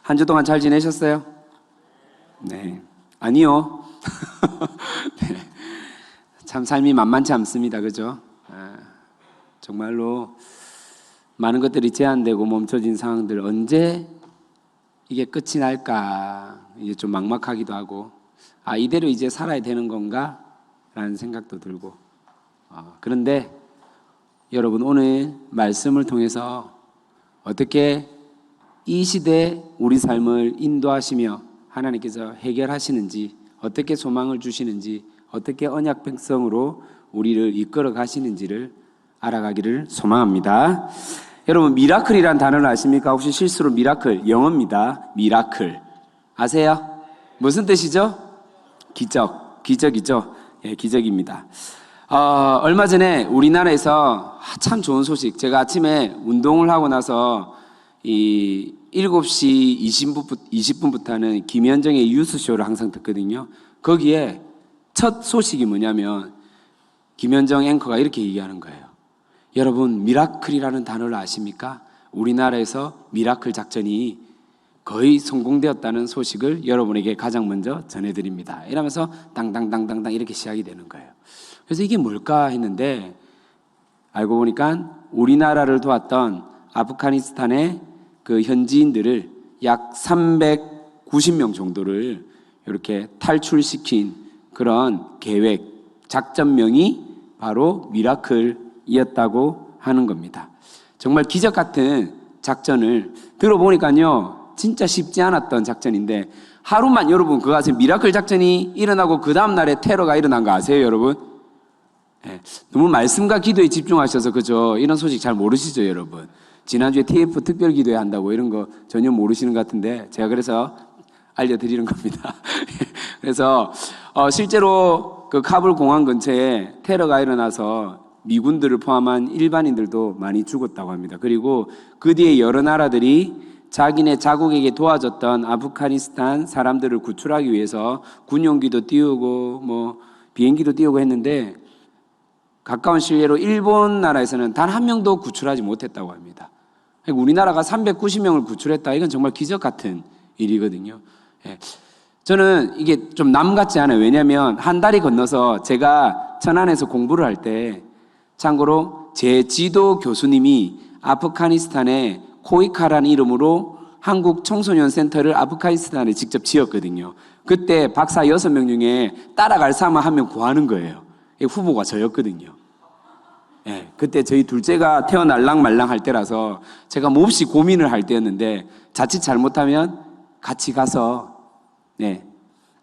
한 주 동안 잘 지내셨어요? 네. 아니요. 네. 참 삶이 만만치 않습니다. 그죠? 정말로 많은 것들이 제한되고 멈춰진 상황들, 언제 이게 끝이 날까 이제 좀 막막하기도 하고, 이대로 이제 살아야 되는 건가? 라는 생각도 들고, 그런데 여러분, 오늘 말씀을 통해서 어떻게 이 시대 우리 삶을 인도하시며 하나님께서 해결하시는지, 어떻게 소망을 주시는지, 어떻게 언약 백성으로 우리를 이끌어 가시는지를 알아가기를 소망합니다. 여러분, 미라클이란 단어를 아십니까? 혹시 실수로 미라클, 영어입니다. 미라클 아세요? 무슨 뜻이죠? 기적, 기적이죠. 예, 기적입니다. 얼마 전에 우리나라에서 참 좋은 소식, 제가 아침에 운동을 하고 나서 이 7시 20분부터는 김현정의 뉴스쇼를 항상 듣거든요. 거기에 첫 소식이 뭐냐면 김현정 앵커가 이렇게 얘기하는 거예요. 여러분, 미라클이라는 단어를 아십니까? 우리나라에서 미라클 작전이 거의 성공되었다는 소식을 여러분에게 가장 먼저 전해드립니다. 이러면서 당당당당당 이렇게 시작이 되는 거예요. 그래서 이게 뭘까 했는데 알고 보니까 우리나라를 도왔던 아프가니스탄의 그 현지인들을 약 390명 정도를 이렇게 탈출시킨 그런 계획, 작전명이 바로 미라클이었다고 하는 겁니다. 정말 기적 같은 작전을 들어보니까요, 진짜 쉽지 않았던 작전인데, 하루만, 여러분 그거 아세요? 미라클 작전이 일어나고 그 다음날에 테러가 일어난 거 아세요, 여러분? 네, 너무 말씀과 기도에 집중하셔서 그죠? 이런 소식 잘 모르시죠, 여러분? 지난주에 TF 특별 기도회 한다고 이런 거 전혀 모르시는 것 같은데, 제가 그래서 알려드리는 겁니다. 그래서 실제로 그 카불 공항 근처에 테러가 일어나서 미군들을 포함한 일반인들도 많이 죽었다고 합니다. 그리고 그 뒤에 여러 나라들이 자기네 자국에게 도와줬던 아프가니스탄 사람들을 구출하기 위해서 군용기도 띄우고 뭐 비행기도 띄우고 했는데, 가까운 시일로 일본 나라에서는 단 한 명도 구출하지 못했다고 합니다. 우리나라가 390명을 구출했다. 이건 정말 기적 같은 일이거든요. 예. 저는 이게 좀 남 같지 않아요. 왜냐하면 한 다리 건너서 제가 천안에서 공부를 할 때, 참고로 제 지도 교수님이 아프가니스탄의 코이카라는 이름으로 한국 청소년 센터를 아프가니스탄에 직접 지었거든요. 그때 박사 6명 중에 따라갈 사람 한 명 구하는 거예요. 후보가 저였거든요. 예, 그때 저희 둘째가 태어날랑 말랑 할 때라서 제가 몹시 고민을 할 때였는데, 자칫 잘못하면 같이 가서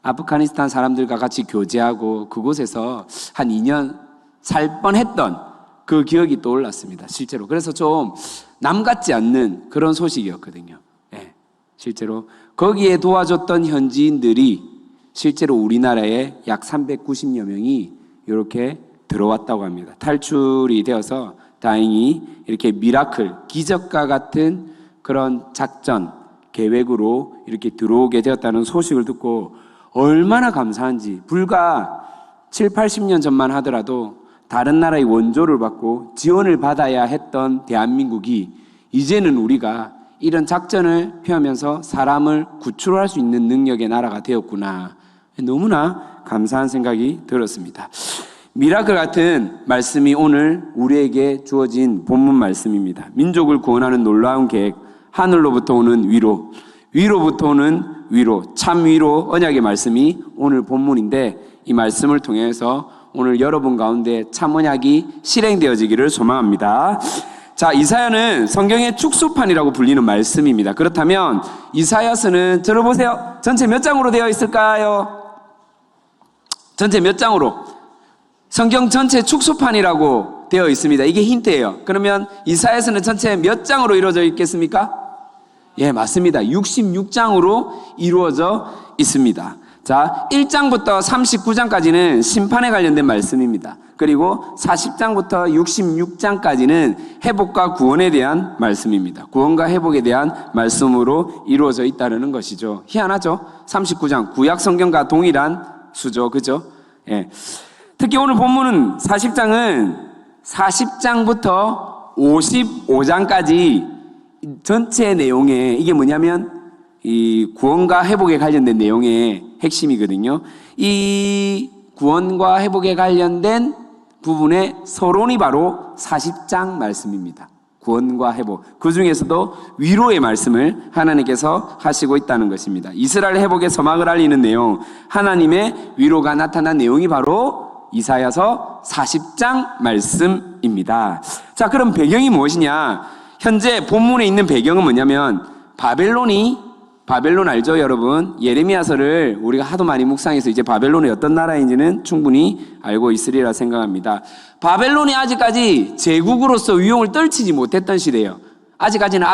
아프가니스탄 사람들과 같이 교제하고 그곳에서 한 2년 살 뻔했던 그 기억이 떠올랐습니다, 실제로. 그래서 좀 남 같지 않는 그런 소식이었거든요. 예, 실제로 거기에 도와줬던 현지인들이 실제로 우리나라에 약 390여 명이 이렇게 들어왔다고 합니다. 탈출이 되어서 다행히 이렇게 미라클, 기적과 같은 그런 작전, 계획으로 이렇게 들어오게 되었다는 소식을 듣고 얼마나 감사한지. 불과 7, 80년 전만 하더라도 다른 나라의 원조를 받고 지원을 받아야 했던 대한민국이 이제는 우리가 이런 작전을 펴면서 사람을 구출할 수 있는 능력의 나라가 되었구나. 너무나 감사한 생각이 들었습니다. 미라클 같은 말씀이 오늘 우리에게 주어진 본문 말씀입니다. 민족을 구원하는 놀라운 계획, 하늘로부터 오는 위로, 위로부터 오는 위로, 참 위로, 언약의 말씀이 오늘 본문인데, 이 말씀을 통해서 오늘 여러분 가운데 참 언약이 실행되어지기를 소망합니다. 자, 이사야는 성경의 축소판이라고 불리는 말씀입니다. 그렇다면 이사야서는 들어보세요. 전체 몇 장으로 되어 있을까요? 전체 몇 장으로? 성경 전체 축소판이라고 되어 있습니다. 이게 힌트예요. 그러면 이사야서는 전체 몇 장으로 이루어져 있겠습니까? 예, 맞습니다. 66장으로 이루어져 있습니다. 자, 1장부터 39장까지는 심판에 관련된 말씀입니다. 그리고 40장부터 66장까지는 회복과 구원에 대한 말씀입니다. 구원과 회복에 대한 말씀으로 이루어져 있다는 것이죠. 희한하죠? 39장, 구약 성경과 동일한 수죠. 그죠? 예. 특히 오늘 본문은 40장은 40장부터 55장까지 전체 내용에 이게 뭐냐면 이 구원과 회복에 관련된 내용의 핵심이거든요. 이 구원과 회복에 관련된 부분의 서론이 바로 40장 말씀입니다. 구원과 회복, 그 중에서도 위로의 말씀을 하나님께서 하시고 있다는 것입니다. 이스라엘 회복의 서막을 알리는 내용, 하나님의 위로가 나타난 내용이 바로 이사야서 40장 말씀입니다. 자, 그럼 배경이 무엇이냐? 현재 본문에 있는 배경은 뭐냐면 바벨론 알죠, 여러분? 예레미야서를 우리가 하도 많이 묵상해서 이제 바벨론이 어떤 나라인지는 충분히 알고 있으리라 생각합니다. 바벨론이 아직까지 제국으로서 위용을 떨치지 못했던 시대예요. 아직까지는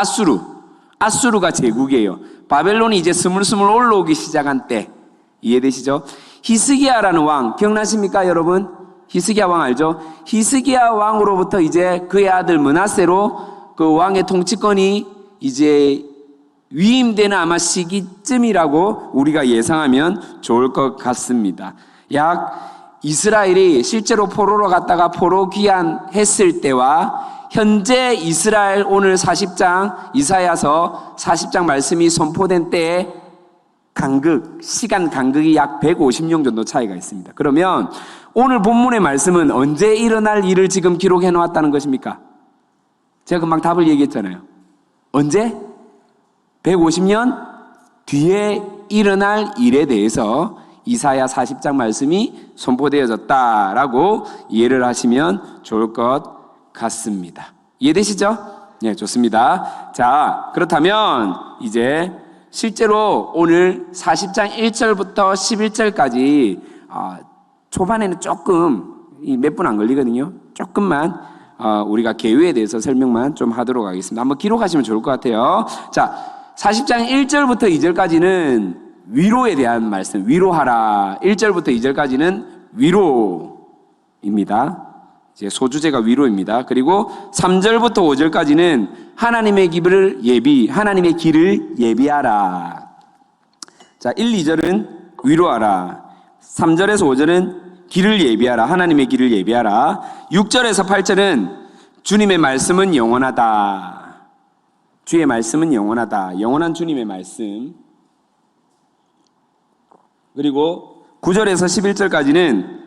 아수르가 제국이에요. 바벨론이 이제 스물스물 올라오기 시작한 때, 이해되시죠? 히스기야라는 왕 기억나십니까, 여러분? 히스기야 왕 알죠? 히스기야 왕으로부터 이제 그의 아들 므낫세로 그 왕의 통치권이 이제 위임되는 아마 시기쯤이라고 우리가 예상하면 좋을 것 같습니다. 약 이스라엘이 실제로 포로로 갔다가 포로 귀환했을 때와 현재 이스라엘 오늘 40장 이사야서 40장 말씀이 선포된 때의 시간 간극이 약 150년 정도 차이가 있습니다. 그러면 오늘 본문의 말씀은 언제 일어날 일을 지금 기록해 놓았다는 것입니까? 제가 금방 답을 얘기했잖아요. 언제? 150년 뒤에 일어날 일에 대해서 이사야 40장 말씀이 선포되어졌다라고 이해를 하시면 좋을 것 같습니다. 이해되시죠? 네, 좋습니다. 자, 그렇다면 이제 실제로 오늘 40장 1절부터 11절까지 초반에는 조금 몇 분 안 걸리거든요. 조금만 우리가 계율에 대해서 설명만 좀 하도록 하겠습니다. 한번 기록하시면 좋을 것 같아요. 자, 40장 1절부터 2절까지는 위로에 대한 말씀, 위로하라. 1절부터 2절까지는 위로입니다. 이제 소주제가 위로입니다. 그리고 3절부터 5절까지는 하나님의 길을 예비하라. 자, 1, 2절은 위로하라. 3절에서 5절은 길을 예비하라. 하나님의 길을 예비하라. 6절에서 8절은 주님의 말씀은 영원하다. 주의 말씀은 영원하다. 영원한 주님의 말씀. 그리고 9절에서 11절까지는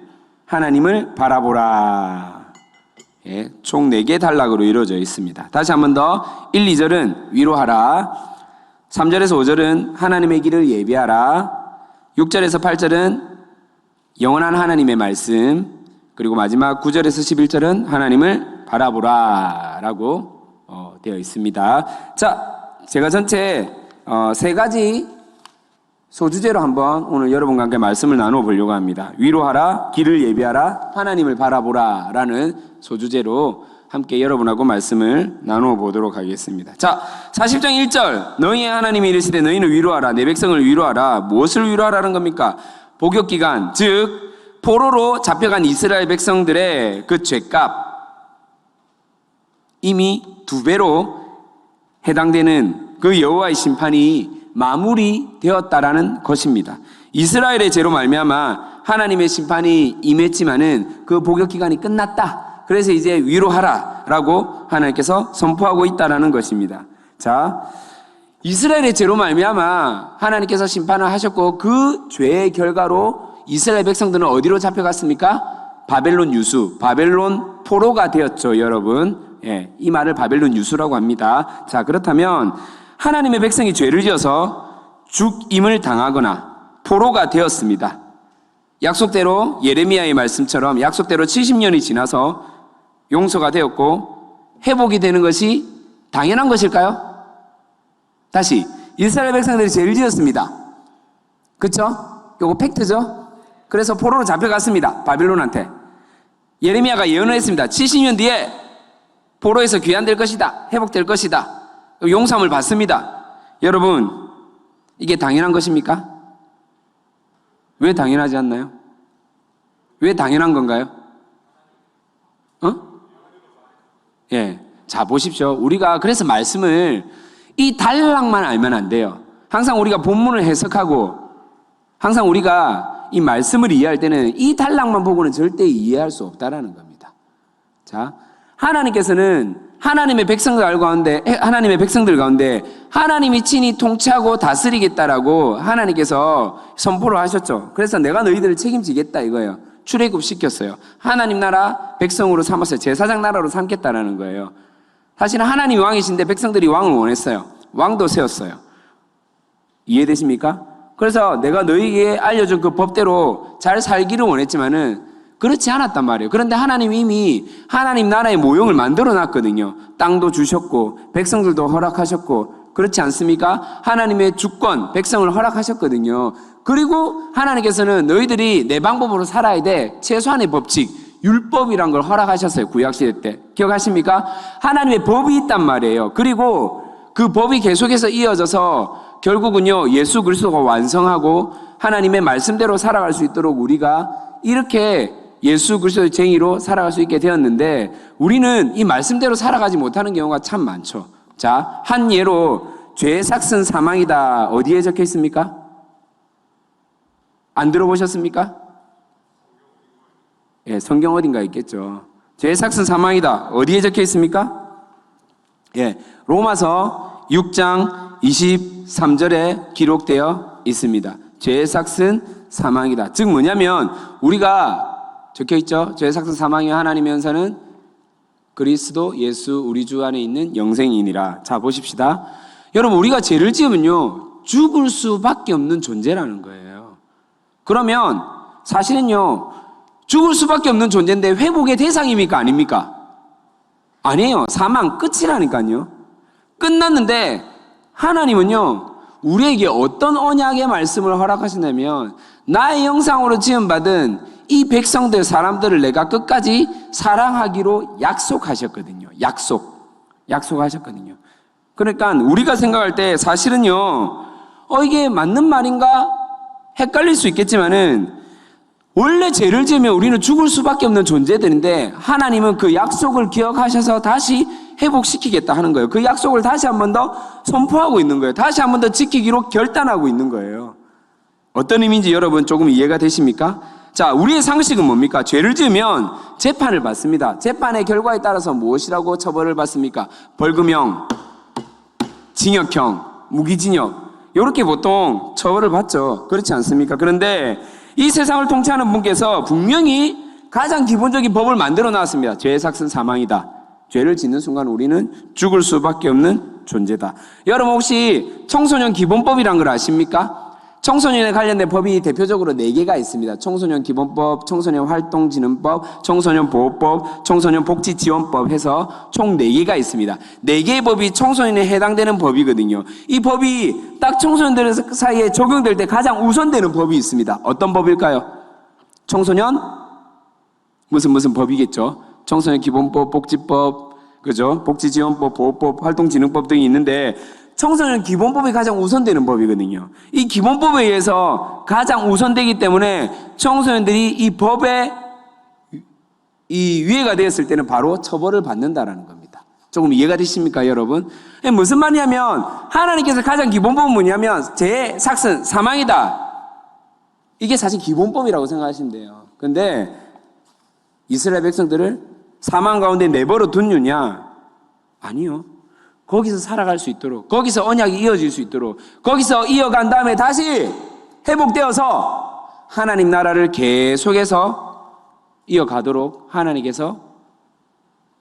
하나님을 바라보라. 예, 총 4개의 단락으로 이루어져 있습니다. 다시 한 번 더. 1, 2절은 위로하라. 3절에서 5절은 하나님의 길을 예비하라. 6절에서 8절은 영원한 하나님의 말씀. 그리고 마지막 9절에서 11절은 하나님을 바라보라 라고 되어 있습니다. 자, 제가 전체 3가지 소주제로 한번 오늘 여러분과 함께 말씀을 나누어 보려고 합니다. 위로하라, 길을 예비하라, 하나님을 바라보라 라는 소주제로 함께 여러분하고 말씀을 나누어 보도록 하겠습니다. 자, 40장 1절 너희의 하나님이 이르시되 너희는 위로하라, 내 백성을 위로하라. 무엇을 위로하라는 겁니까? 복역기간, 즉 포로로 잡혀간 이스라엘 백성들의 그 죄값 이미 2배로 해당되는 그 여호와의 심판이 마무리되었다라는 것입니다. 이스라엘의 죄로 말미암아 하나님의 심판이 임했지만은 그 복역 기간이 끝났다. 그래서 이제 위로하라라고 하나님께서 선포하고 있다라는 것입니다. 자, 이스라엘의 죄로 말미암아 하나님께서 심판을 하셨고 그 죄의 결과로 이스라엘 백성들은 어디로 잡혀갔습니까? 바벨론 유수, 바벨론 포로가 되었죠, 여러분. 예, 이 말을 바벨론 유수라고 합니다. 자, 그렇다면 하나님의 백성이 죄를 지어서 죽임을 당하거나 포로가 되었습니다. 약속대로 예레미야의 말씀처럼 약속대로 70년이 지나서 용서가 되었고 회복이 되는 것이 당연한 것일까요? 다시, 이스라엘 백성들이 죄를 지었습니다. 그렇죠? 이거 팩트죠? 그래서 포로로 잡혀갔습니다. 바빌론한테. 예레미야가 예언을 했습니다. 70년 뒤에 포로에서 귀환될 것이다. 회복될 것이다. 용서함을 받습니다. 여러분, 이게 당연한 것입니까? 왜 당연하지 않나요? 왜 당연한 건가요? 예. 자, 보십시오. 우리가 그래서 말씀을 이 단락만 알면 안 돼요. 항상 우리가 본문을 해석하고 항상 우리가 이 말씀을 이해할 때는 이 단락만 보고는 절대 이해할 수 없다라는 겁니다. 자, 하나님께서는 하나님의 백성들 가운데 하나님이 친히 통치하고 다스리겠다라고 하나님께서 선포를 하셨죠. 그래서 내가 너희들을 책임지겠다 이거예요. 출애굽시켰어요. 하나님 나라 백성으로 삼았어요. 제사장 나라로 삼겠다라는 거예요. 사실은 하나님이 왕이신데 백성들이 왕을 원했어요. 왕도 세웠어요. 이해되십니까? 그래서 내가 너희에게 알려준 그 법대로 잘 살기를 원했지만은 그렇지 않았단 말이에요. 그런데 하나님이 이미 하나님 나라의 모형을 만들어 놨거든요. 땅도 주셨고 백성들도 허락하셨고 그렇지 않습니까? 하나님의 주권, 백성을 허락하셨거든요. 그리고 하나님께서는 너희들이 내 방법으로 살아야 돼. 최소한의 법칙, 율법이란 걸 허락하셨어요. 구약시대 때. 기억하십니까? 하나님의 법이 있단 말이에요. 그리고 그 법이 계속해서 이어져서 결국은요, 예수 그리스도가 완성하고 하나님의 말씀대로 살아갈 수 있도록 우리가 이렇게 예수 그리스도의 쟁의로 살아갈 수 있게 되었는데 우리는 이 말씀대로 살아가지 못하는 경우가 참 많죠. 자, 한 예로 죄의 삭은 사망이다. 어디에 적혀 있습니까? 안 들어보셨습니까? 예, 성경 어딘가 있겠죠. 죄의 삭은 사망이다. 어디에 적혀 있습니까? 예, 로마서 6장 23절에 기록되어 있습니다. 죄의 삭은 사망이다. 즉 뭐냐면 우리가 적혀있죠. 죄의 삭은 사망이 하나님의 연사는 그리스도 예수 우리 주 안에 있는 영생이니라. 자 보십시다. 여러분 우리가 죄를 지으면요 죽을 수밖에 없는 존재라는 거예요. 그러면 사실은요 죽을 수밖에 없는 존재인데 회복의 대상입니까? 아닙니까? 아니에요. 사망 끝이라니까요. 끝났는데 하나님은요 우리에게 어떤 언약의 말씀을 허락하시냐면 나의 형상으로 지음받은 이 백성들 사람들을 내가 끝까지 사랑하기로 약속하셨거든요. 약속하셨거든요. 그러니까 우리가 생각할 때 사실은요 이게 맞는 말인가 헷갈릴 수 있겠지만은 원래 죄를 지으면 우리는 죽을 수밖에 없는 존재들인데 하나님은 그 약속을 기억하셔서 다시 회복시키겠다 하는 거예요. 그 약속을 다시 한 번 더 선포하고 있는 거예요. 다시 한 번 더 지키기로 결단하고 있는 거예요. 어떤 의미인지 여러분 조금 이해가 되십니까? 자, 우리의 상식은 뭡니까? 죄를 지으면 재판을 받습니다. 재판의 결과에 따라서 무엇이라고 처벌을 받습니까? 벌금형, 징역형, 무기징역 이렇게 보통 처벌을 받죠. 그렇지 않습니까? 그런데 이 세상을 통치하는 분께서 분명히 가장 기본적인 법을 만들어 놨습니다. 죄의 삭은 사망이다. 죄를 짓는 순간 우리는 죽을 수밖에 없는 존재다. 여러분 혹시 청소년 기본법이란 걸 아십니까? 청소년에 관련된 법이 대표적으로 4개가 있습니다. 청소년 기본법, 청소년 활동진흥법, 청소년 보호법, 청소년 복지지원법 해서 총 4개가 있습니다. 4개의 법이 청소년에 해당되는 법이거든요. 이 법이 딱 청소년들 사이에 적용될 때 가장 우선되는 법이 있습니다. 어떤 법일까요? 청소년 무슨 법이겠죠? 청소년 기본법, 복지법, 그죠? 복지지원법, 보호법, 활동진흥법 등이 있는데 청소년 기본법이 가장 우선되는 법이거든요. 이 기본법에 의해서 가장 우선되기 때문에 청소년들이 이 법에 이 위해가 되었을 때는 바로 처벌을 받는다라는 겁니다. 조금 이해가 되십니까, 여러분? 무슨 말이냐면 하나님께서 가장 기본법은 뭐냐면 죄의 삭은 사망이다. 이게 사실 기본법이라고 생각하시면 돼요. 그런데 이스라엘 백성들을 사망 가운데 내버려 뒀느냐? 아니요. 거기서 살아갈 수 있도록, 거기서 언약이 이어질 수 있도록, 거기서 이어간 다음에 다시 회복되어서 하나님 나라를 계속해서 이어가도록 하나님께서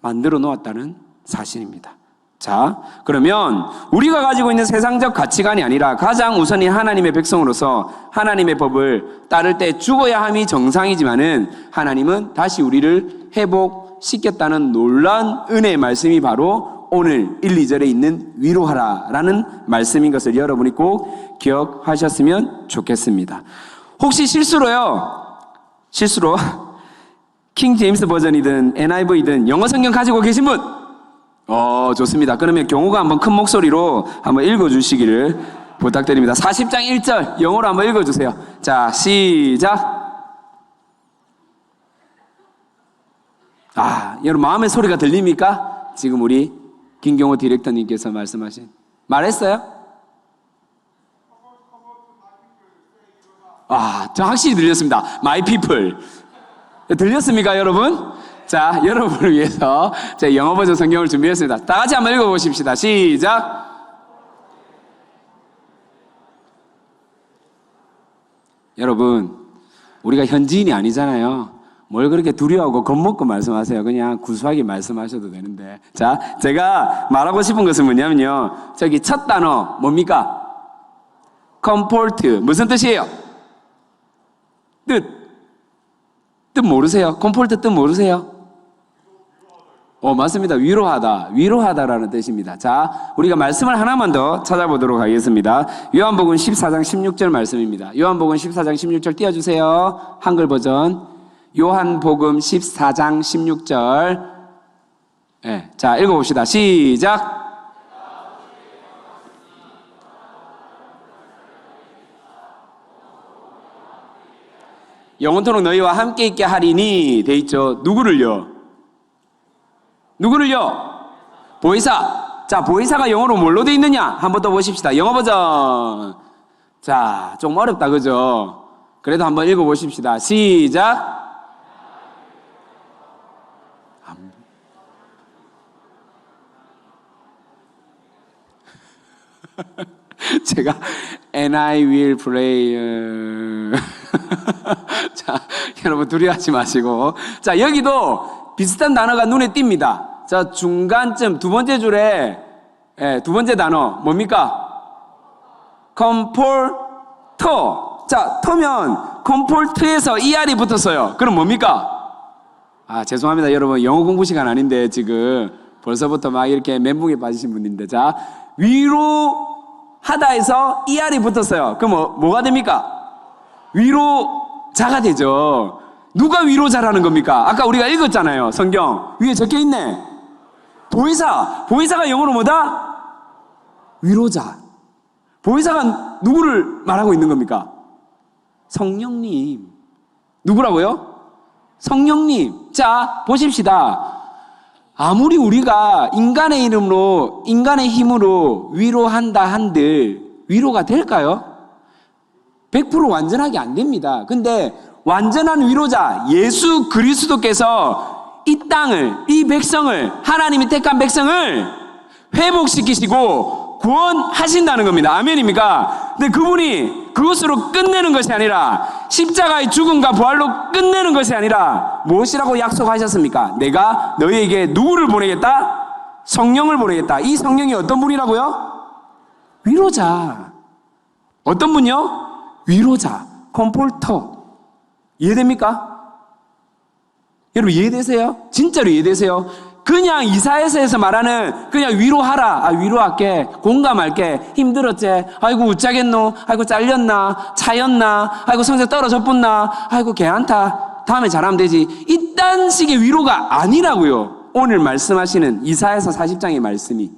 만들어 놓았다는 사실입니다. 자, 그러면 우리가 가지고 있는 세상적 가치관이 아니라 가장 우선인 하나님의 백성으로서 하나님의 법을 따를 때 죽어야 함이 정상이지만은 하나님은 다시 우리를 회복시켰다는 놀라운 은혜의 말씀이 바로 오늘 1, 2절에 있는 위로하라라는 말씀인 것을 여러분이 꼭 기억하셨으면 좋겠습니다. 혹시 실수로 킹 제임스 버전이든 NIV든 영어 성경 가지고 계신 분? 좋습니다. 그러면 경호가 한번 큰 목소리로 한번 읽어주시기를 부탁드립니다. 40장 1절 영어로 한번 읽어주세요. 자, 시작. 여러분 마음의 소리가 들립니까? 지금 우리 김경호 디렉터님께서 말씀하신 말했어요? 저 확실히 들렸습니다. My people 들렸습니까 여러분? 자, 여러분을 위해서 제 영어 버전 성경을 준비했습니다. 다 같이 한번 읽어보십시다. 시작. 여러분, 우리가 현지인이 아니잖아요. 뭘 그렇게 두려워하고 겁먹고 말씀하세요. 그냥 구수하게 말씀하셔도 되는데. 자, 제가 말하고 싶은 것은 뭐냐면요. 저기 첫 단어 뭡니까? comfort. 무슨 뜻이에요? 뜻 모르세요? comfort 뜻 모르세요? 맞습니다. 위로하다라는 뜻입니다. 자, 우리가 말씀을 하나만 더 찾아보도록 하겠습니다. 요한복음 14장 16절 말씀입니다. 요한복음 14장 16절 띄워주세요. 한글 버전. 요한복음 14장 16절. 네, 자, 읽어봅시다. 시작. 영원토록 너희와 함께 있게 하리니 돼 있죠. 누구를요? 보혜사. 자, 보혜사가 영어로 뭘로 돼 있느냐? 한번 더 보십시다. 영어 버전. 자, 좀 어렵다, 그죠? 그래도 한번 읽어보십시다. 시작. 제가 and I will pray. 자, 여러분 두려워하지 마시고. 자, 여기도 비슷한 단어가 눈에 띕니다. 자, 중간쯤 두 번째 줄에 두 번째 단어 뭡니까? comfort. 자, 터면 comfort에서 ER이 붙었어요. 그럼 뭡니까? 죄송합니다. 여러분 영어 공부 시간 아닌데 지금 벌써부터 막 이렇게 멘붕에 빠지신 분인데. 자, 위로하다에서 ER이 붙었어요. 그럼 뭐가 됩니까? 위로자가 되죠. 누가 위로자라는 겁니까? 아까 우리가 읽었잖아요. 성경 위에 적혀있네. 보혜사가 영어로 뭐다? 위로자. 보혜사가 누구를 말하고 있는 겁니까? 성령님. 누구라고요? 성령님. 자, 보십시다. 아무리 우리가 인간의 이름으로, 인간의 힘으로 위로한다 한들 위로가 될까요? 100% 완전하게 안 됩니다. 근데 완전한 위로자 예수 그리스도께서 이 땅을, 이 백성을, 하나님이 택한 백성을 회복시키시고 구원하신다는 겁니다. 아멘입니까? 근데 그분이 그것으로 끝내는 것이 아니라 십자가의 죽음과 부활로 끝내는 것이 아니라 무엇이라고 약속하셨습니까? 내가 너희에게 누구를 보내겠다? 성령을 보내겠다. 이 성령이 어떤 분이라고요? 위로자. 어떤 분이요? 위로자. 컴포터. 이해됩니까? 여러분 이해되세요? 진짜로 이해되세요? 그냥 이사야서에서 말하는 그냥 위로하라. 위로할게. 공감할게. 힘들었지? 아이고 웃자겠노? 아이고 잘렸나? 차였나? 아이고 성적 떨어졌붙나? 아이고 괜찮다. 다음에 잘하면 되지. 이딴 식의 위로가 아니라고요. 오늘 말씀하시는 이사야서 40장의 말씀이.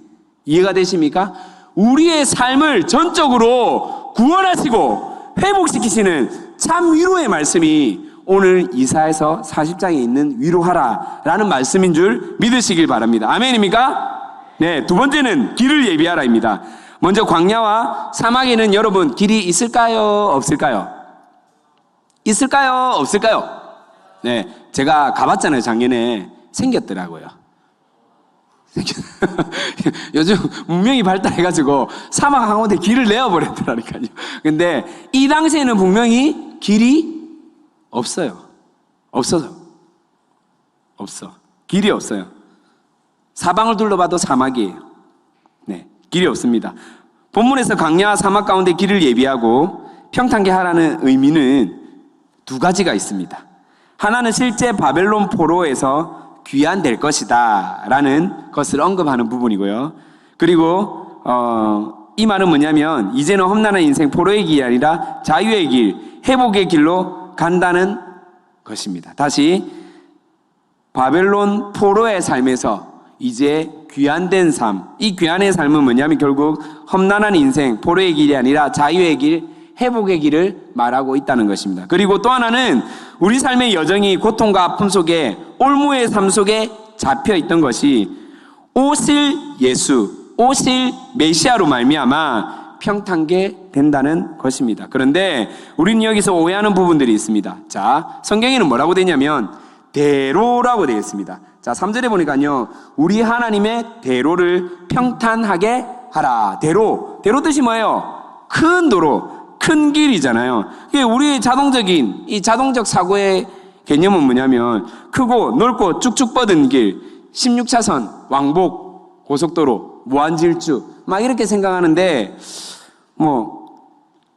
이해가 되십니까? 우리의 삶을 전적으로 구원하시고 회복시키시는 참 위로의 말씀이 오늘 이사야서 40장에 있는 위로하라 라는 말씀인 줄 믿으시길 바랍니다. 아멘입니까? 네, 두 번째는 길을 예비하라입니다. 먼저 광야와 사막에는 여러분 길이 있을까요? 없을까요? 있을까요? 없을까요? 네, 제가 가봤잖아요. 작년에. 생겼더라고요. 요즘 문명이 발달해가지고 사막 한가운데 길을 내어버렸더라니까요. 근데 이 당시에는 분명히 길이 없어요. 없어. 길이 없어요. 사방을 둘러봐도 사막이에요. 네, 길이 없습니다. 본문에서 광야와 사막 가운데 길을 예비하고 평탄케 하라는 의미는 두 가지가 있습니다. 하나는 실제 바벨론 포로에서 귀환될 것이다 라는 것을 언급하는 부분이고요. 그리고 이 말은 뭐냐면 이제는 험난한 인생 포로의 길이 아니라 자유의 길, 회복의 길로 간다는 것입니다. 다시 바벨론 포로의 삶에서 이제 귀환된 삶, 이 귀환의 삶은 뭐냐면 결국 험난한 인생, 포로의 길이 아니라 자유의 길, 회복의 길을 말하고 있다는 것입니다. 그리고 또 하나는 우리 삶의 여정이 고통과 아픔 속에 올무의 삶 속에 잡혀 있던 것이 오실 예수, 오실 메시아로 말미암아 평탄게 된다는 것입니다. 그런데 우리는 여기서 오해하는 부분들이 있습니다. 자, 성경에는 뭐라고 되냐면 대로라고 되어 있습니다. 자, 3절에 보니까요, 우리 하나님의 대로를 평탄하게 하라. 대로 뜻이 뭐예요? 큰 도로, 큰 길이잖아요. 우리 자동적인 이 자동적 사고의 개념은 뭐냐면 크고 넓고 쭉쭉 뻗은 길, 16차선 왕복 고속도로, 무한질주 막 이렇게 생각하는데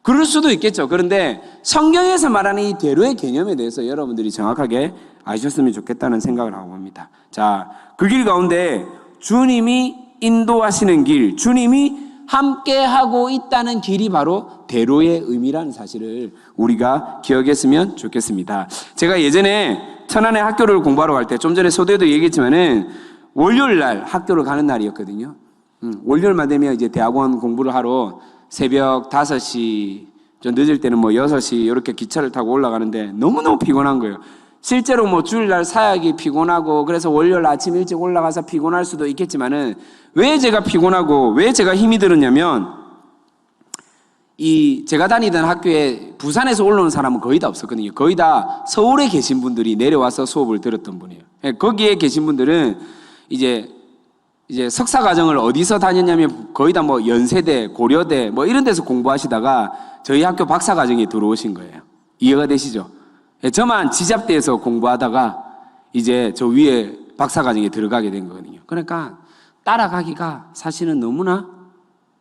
그럴 수도 있겠죠. 그런데 성경에서 말하는 이 대로의 개념에 대해서 여러분들이 정확하게 아셨으면 좋겠다는 생각을 하고 봅니다. 자, 그 길 가운데 주님이 인도하시는 길, 주님이 함께하고 있다는 길이 바로 대로의 의미라는 사실을 우리가 기억했으면 좋겠습니다. 제가 예전에 천안의 학교를 공부하러 갈 때 좀 전에 소대도 얘기했지만은 월요일 날 학교를 가는 날이었거든요. 월요일만 되면 이제 대학원 공부를 하러 새벽 5시, 좀 늦을 때는 6시 이렇게 기차를 타고 올라가는데 너무너무 피곤한 거예요. 실제로 주일날 사역이 피곤하고 그래서 월요일 아침 일찍 올라가서 피곤할 수도 있겠지만은 왜 제가 피곤하고 왜 제가 힘이 들었냐면 제가 다니던 학교에 부산에서 올라오는 사람은 거의 다 없었거든요. 거의 다 서울에 계신 분들이 내려와서 수업을 들었던 분이에요. 거기에 계신 분들은 이제 석사 과정을 어디서 다녔냐면 거의 다 연세대, 고려대 이런 데서 공부하시다가 저희 학교 박사 과정에 들어오신 거예요. 이해가 되시죠? 저만 지잡대에서 공부하다가 이제 저 위에 박사 과정에 들어가게 된 거거든요. 그러니까 따라가기가 사실은 너무나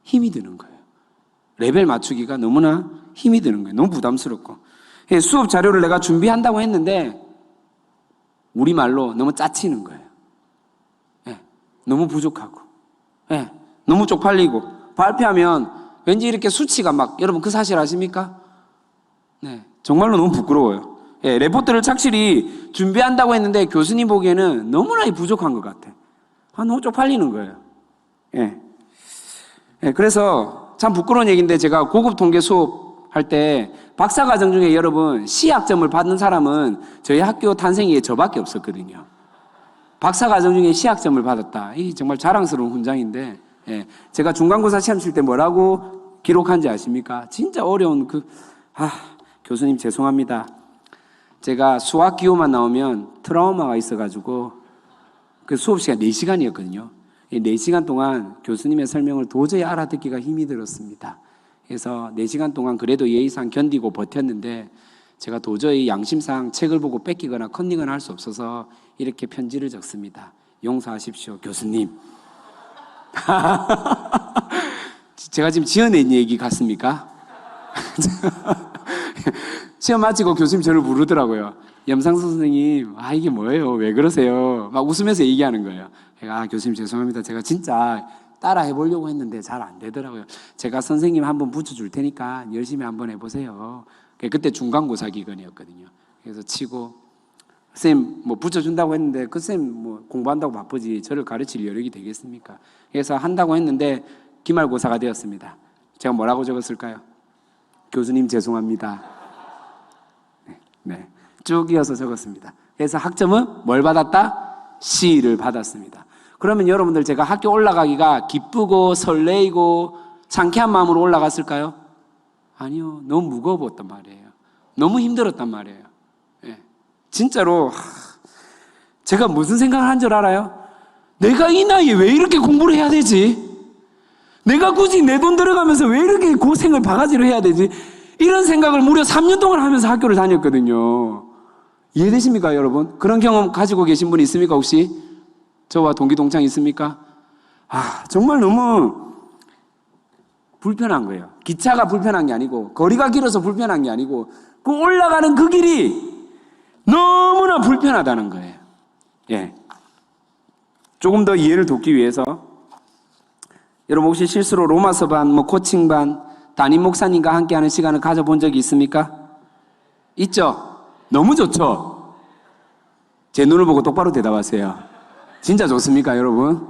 힘이 드는 거예요. 레벨 맞추기가 너무나 힘이 드는 거예요. 너무 부담스럽고. 수업 자료를 내가 준비한다고 했는데 우리말로 너무 짜치는 거예요. 너무 부족하고, 너무 쪽팔리고, 발표하면 왠지 이렇게 수치가 여러분 그 사실 아십니까? 정말로 너무 부끄러워요. 레포트를 착실히 준비한다고 했는데 교수님 보기에는 너무나 부족한 것 같아. 너무 쪽팔리는 거예요. 그래서 참 부끄러운 얘기인데 제가 고급 통계 수업할 때 박사과정 중에 여러분 C학점을 받는 사람은 저희 학교 탄생기에 저밖에 없었거든요. 박사과정 중에 C학점을 받았다. 이 정말 자랑스러운 훈장인데 제가 중간고사 시험 칠 때 뭐라고 기록한지 아십니까? 진짜 어려운 교수님 죄송합니다. 제가 수학 기호만 나오면 트라우마가 있어가지고 그 수업 시간 4시간이었거든요. 4시간 동안 교수님의 설명을 도저히 알아듣기가 힘이 들었습니다. 그래서 4시간 동안 그래도 예의상 견디고 버텼는데 제가 도저히 양심상 책을 보고 뺏기거나 컨닝을 할 수 없어서 이렇게 편지를 적습니다. 용서하십시오, 교수님. 제가 지금 지어낸 얘기 같습니까? 시험 마치고 교수님 저를 부르더라고요. 염상수 선생님, 이게 뭐예요? 왜 그러세요? 막 웃으면서 얘기하는 거예요. 제가 교수님 죄송합니다. 제가 진짜 따라 해보려고 했는데 잘 안 되더라고요. 제가 선생님 한번 붙여줄 테니까 열심히 한번 해보세요. 그때 중간고사 기간이었거든요. 그래서 치고 쌤 붙여준다고 했는데 그 쌤 공부한다고 바쁘지 저를 가르칠 여력이 되겠습니까? 그래서 한다고 했는데 기말고사가 되었습니다. 제가 뭐라고 적었을까요? 교수님 죄송합니다. 쭉 이어서 적었습니다. 그래서 학점은 뭘 받았다? C를 받았습니다. 그러면 여러분들 제가 학교 올라가기가 기쁘고 설레이고 상쾌한 마음으로 올라갔을까요? 아니요. 너무 무거웠단 말이에요. 너무 힘들었단 말이에요. 진짜로 제가 무슨 생각을 한 줄 알아요? 내가 이 나이에 왜 이렇게 공부를 해야 되지? 내가 굳이 내 돈 들어가면서 왜 이렇게 고생을 바가지로 해야 되지? 이런 생각을 무려 3년 동안 하면서 학교를 다녔거든요. 이해되십니까, 여러분? 그런 경험 가지고 계신 분 있습니까, 혹시? 저와 동기동창 있습니까? 정말 너무 불편한 거예요. 기차가 불편한 게 아니고, 거리가 길어서 불편한 게 아니고, 그 올라가는 그 길이 너무나 불편하다는 거예요. 조금 더 이해를 돕기 위해서, 여러분 혹시 실수로 로마서 반, 코칭반, 담임 목사님과 함께하는 시간을 가져본 적이 있습니까? 있죠? 너무 좋죠? 제 눈을 보고 똑바로 대답하세요. 진짜 좋습니까, 여러분?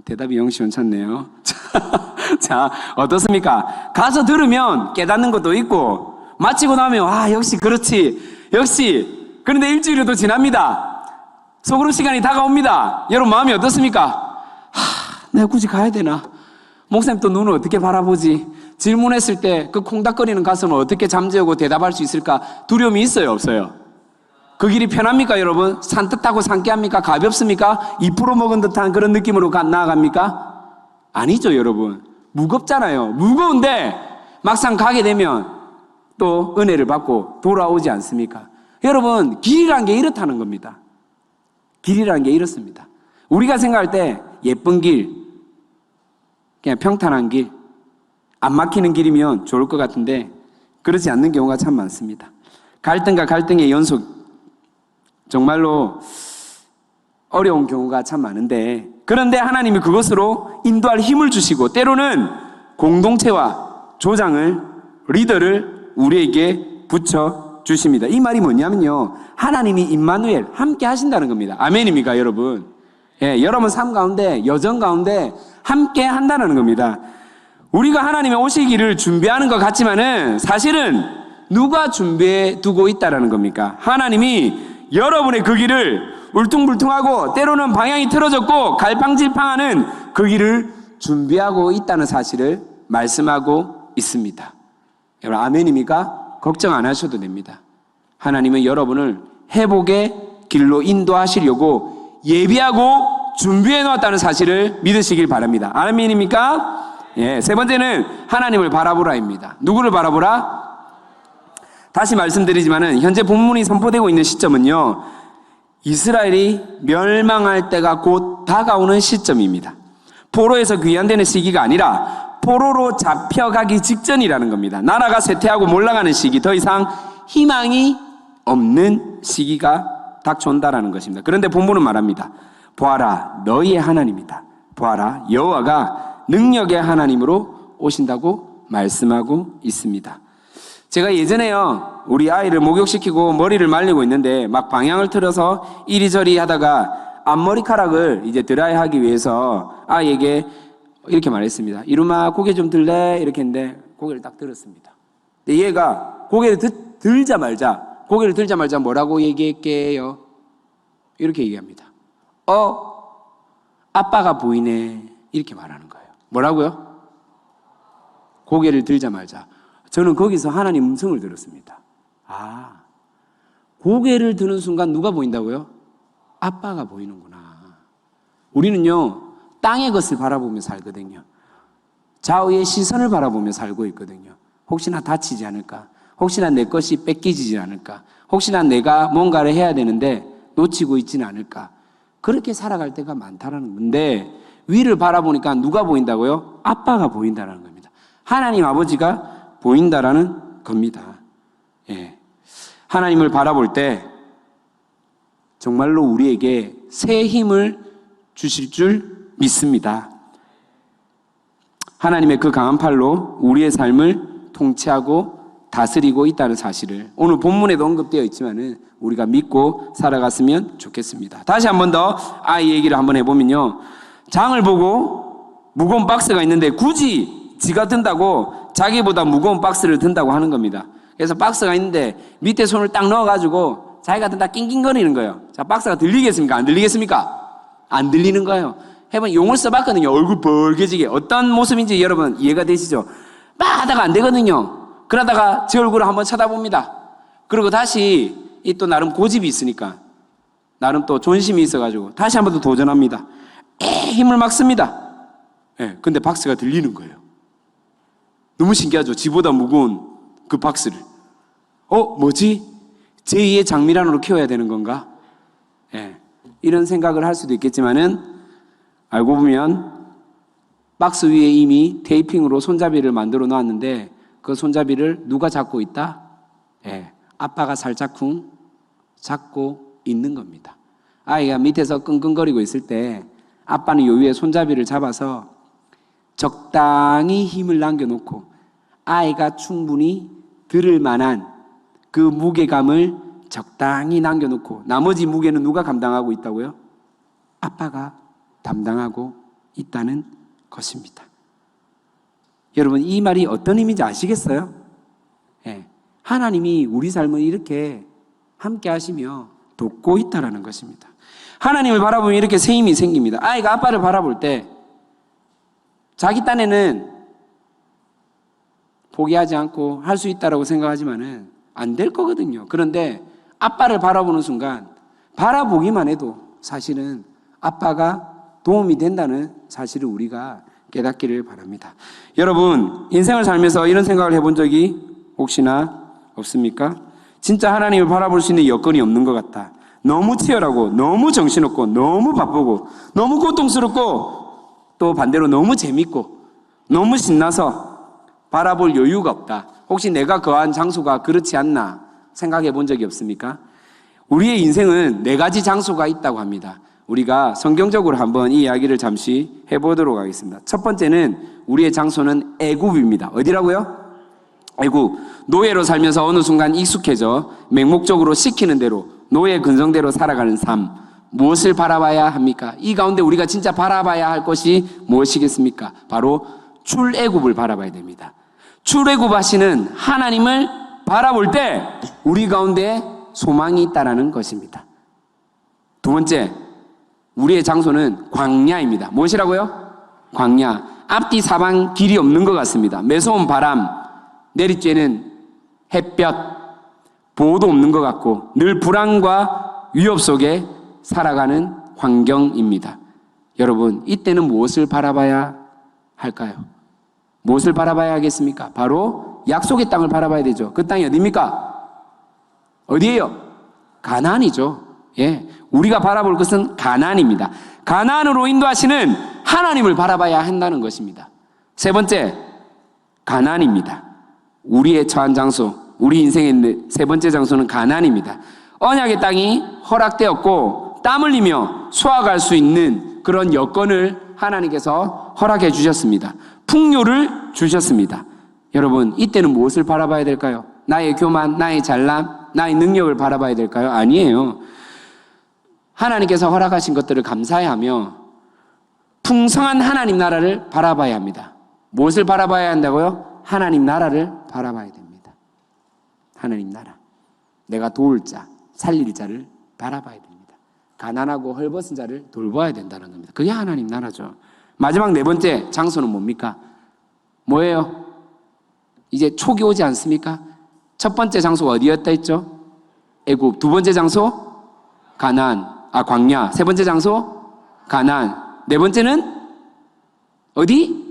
대답이 영 시원찮네요. 자, 어떻습니까? 가서 들으면 깨닫는 것도 있고, 마치고 나면, 역시 그렇지. 역시. 그런데 일주일이 또 지납니다. 속으로 시간이 다가옵니다. 여러분 마음이 어떻습니까? 내가 굳이 가야 되나? 목사님 또 눈을 어떻게 바라보지? 질문했을 때 그 콩닥거리는 가슴을 어떻게 잠재우고 대답할 수 있을까? 두려움이 있어요, 없어요? 그 길이 편합니까, 여러분? 산뜻하고 상쾌합니까? 가볍습니까? 2% 먹은 듯한 그런 느낌으로 나아갑니까? 아니죠, 여러분. 무겁잖아요. 무거운데 막상 가게 되면 또 은혜를 받고 돌아오지 않습니까? 여러분, 길이란 게 이렇다는 겁니다. 길이란 게 이렇습니다. 우리가 생각할 때 예쁜 길, 그냥 평탄한 길, 안 막히는 길이면 좋을 것 같은데 그렇지 않는 경우가 참 많습니다. 갈등과 갈등의 연속, 정말로 어려운 경우가 참 많은데, 그런데 하나님이 그것으로 인도할 힘을 주시고 때로는 공동체와 조장을, 리더를 우리에게 붙여 주십니다. 이 말이 뭐냐면요, 하나님이 임마누엘, 함께 하신다는 겁니다. 아멘입니까, 여러분? 예, 여러분 삶 가운데, 여정 가운데 함께 한다는 겁니다. 우리가 하나님의 오시기를 준비하는 것 같지만은 사실은 누가 준비해 두고 있다라는 겁니까? 하나님이 여러분의 그 길을 울퉁불퉁하고 때로는 방향이 틀어졌고 갈팡질팡하는 그 길을 준비하고 있다는 사실을 말씀하고 있습니다. 여러분, 아멘입니까? 걱정 안 하셔도 됩니다. 하나님은 여러분을 회복의 길로 인도하시려고 예비하고 준비해 놓았다는 사실을 믿으시길 바랍니다. 아멘입니까? 예, 세 번째는 하나님을 바라보라입니다. 누구를 바라보라? 다시 말씀드리지만은 현재 본문이 선포되고 있는 시점은요, 이스라엘이 멸망할 때가 곧 다가오는 시점입니다. 포로에서 귀환되는 시기가 아니라 포로로 잡혀가기 직전이라는 겁니다. 나라가 쇠퇴하고 몰락하는 시기, 더 이상 희망이 없는 시기가 닥쳐온다라는 것입니다. 그런데 본문은 말합니다. 보아라, 너희의 하나님이다. 보아라, 여호와가 능력의 하나님으로 오신다고 말씀하고 있습니다. 제가 예전에요, 우리 아이를 목욕시키고 머리를 말리고 있는데 막 방향을 틀어서 이리저리 하다가 앞머리카락을 이제 드라이하기 위해서 아이에게 이렇게 말했습니다. 이루마, 고개 좀 들래? 이렇게 했는데 고개를 딱 들었습니다. 근데 얘가 고개를 고개를 들자 말자 뭐라고 얘기할게요? 이렇게 얘기합니다. 아빠가 보이네. 이렇게 말하는 거예요. 뭐라고요? 고개를 들자 말자. 저는 거기서 하나님 음성을 들었습니다. 고개를 드는 순간 누가 보인다고요? 아빠가 보이는구나. 우리는요, 땅의 것을 바라보며 살거든요. 좌우의 시선을 바라보며 살고 있거든요. 혹시나 다치지 않을까? 혹시나 내 것이 뺏기지 않을까? 혹시나 내가 뭔가를 해야 되는데 놓치고 있지는 않을까? 그렇게 살아갈 때가 많다라는 건데, 위를 바라보니까 누가 보인다고요? 아빠가 보인다라는 겁니다. 하나님 아버지가 보인다라는 겁니다. 예. 하나님을 바라볼 때 정말로 우리에게 새 힘을 주실 줄 믿습니다. 하나님의 그 강한 팔로 우리의 삶을 통치하고 다스리고 있다는 사실을 오늘 본문에도 언급되어 있지만은 우리가 믿고 살아갔으면 좋겠습니다. 다시 한 번 더 아이 얘기를 한번 해보면요, 장을 보고 무거운 박스가 있는데 굳이 지가 든다고 자기보다 무거운 박스를 든다고 하는 겁니다. 그래서 박스가 있는데 밑에 손을 딱 넣어가지고 자기가 든다 낑낑거리는 거예요. 자, 박스가 들리겠습니까? 안 들리겠습니까? 안 들리는 거예요. 해본 용을 써봤거든요. 얼굴 벌개지게. 어떤 모습인지 여러분 이해가 되시죠? 막 하다가 안 되거든요. 그러다가 제 얼굴을 한번 쳐다봅니다. 그리고 다시 이 또 나름 고집이 있으니까, 나름 또 존심이 있어가지고 다시 한번 더 도전합니다. 힘을 막 씁니다. 예, 근데 박스가 들리는 거예요. 너무 신기하죠? 지보다 무거운 그 박스를. 뭐지? 제2의 장미란으로 키워야 되는 건가? 예, 이런 생각을 할 수도 있겠지만은 알고 보면 박스 위에 이미 테이핑으로 손잡이를 만들어 놨는데 그 손잡이를 누가 잡고 있다? 예, 아빠가 살짝쿵 잡고 있는 겁니다. 아이가 밑에서 끙끙거리고 있을 때 아빠는 요 위에 손잡이를 잡아서 적당히 힘을 남겨놓고 아이가 충분히 들을 만한 그 무게감을 적당히 남겨놓고 나머지 무게는 누가 감당하고 있다고요? 아빠가 담당하고 있다는 것입니다. 여러분, 이 말이 어떤 의미인지 아시겠어요? 예, 하나님이 우리 삶을 이렇게 함께 하시며 돕고 있다는 것입니다. 하나님을 바라보면 이렇게 새 힘이 생깁니다. 아이가 아빠를 바라볼 때 자기 딴에는 포기하지 않고 할 수 있다라고 생각하지만은 안 될 거거든요. 그런데 아빠를 바라보는 순간 바라보기만 해도 사실은 아빠가 도움이 된다는 사실을 우리가 깨닫기를 바랍니다. 여러분, 인생을 살면서 이런 생각을 해본 적이 혹시나 없습니까? 진짜 하나님을 바라볼 수 있는 여건이 없는 것 같다. 너무 치열하고 너무 정신없고 너무 바쁘고 너무 고통스럽고 또 반대로 너무 재밌고 너무 신나서 바라볼 여유가 없다. 혹시 내가 거한 장소가 그렇지 않나 생각해 본 적이 없습니까? 우리의 인생은 4가지 장소가 있다고 합니다. 우리가 성경적으로 한번 이 이야기를 잠시 해보도록 하겠습니다. 첫 번째는 우리의 장소는 애굽입니다. 어디라고요? 애굽. 노예로 살면서 어느 순간 익숙해져 맹목적으로 시키는 대로 노예 근성대로 살아가는 삶. 무엇을 바라봐야 합니까? 이 가운데 우리가 진짜 바라봐야 할 것이 무엇이겠습니까? 바로 출애굽을 바라봐야 됩니다. 출애굽하시는 하나님을 바라볼 때 우리 가운데 소망이 있다는 것입니다. 두 번째, 우리의 장소는 광야입니다. 무엇이라고요? 광야. 앞뒤 사방 길이 없는 것 같습니다. 매서운 바람, 내리쬐는 햇볕, 보호도 없는 것 같고 늘 불안과 위협 속에 살아가는 환경입니다. 여러분, 이때는 무엇을 바라봐야 할까요? 무엇을 바라봐야 하겠습니까? 바로 약속의 땅을 바라봐야 되죠. 그 땅이 어디입니까? 어디예요? 가나안이죠. 예, 우리가 바라볼 것은 가나안입니다. 가나안으로 인도하시는 하나님을 바라봐야 한다는 것입니다. 세 번째, 가나안입니다. 우리의 처한 장소, 우리 인생의 세 번째 장소는 가나안입니다. 언약의 땅이 허락되었고 땀 흘리며 수확할 수 있는 그런 여건을 하나님께서 허락해 주셨습니다. 풍요를 주셨습니다. 여러분, 이때는 무엇을 바라봐야 될까요? 나의 교만, 나의 잘남, 나의 능력을 바라봐야 될까요? 아니에요. 하나님께서 허락하신 것들을 감사해하며 풍성한 하나님 나라를 바라봐야 합니다. 무엇을 바라봐야 한다고요? 하나님 나라를 바라봐야 됩니다. 하나님 나라. 내가 도울 자, 살릴 자를 바라봐야 됩니다. 가난하고 헐벗은 자를 돌봐야 된다는 겁니다. 그게 하나님 나라죠. 마지막 네 번째 장소는 뭡니까? 뭐예요? 이제 촉이 오지 않습니까? 첫 번째 장소가 어디였다 했죠? 애굽. 두 번째 장소? 광야. 세 번째 장소? 가나안. 네 번째는 어디?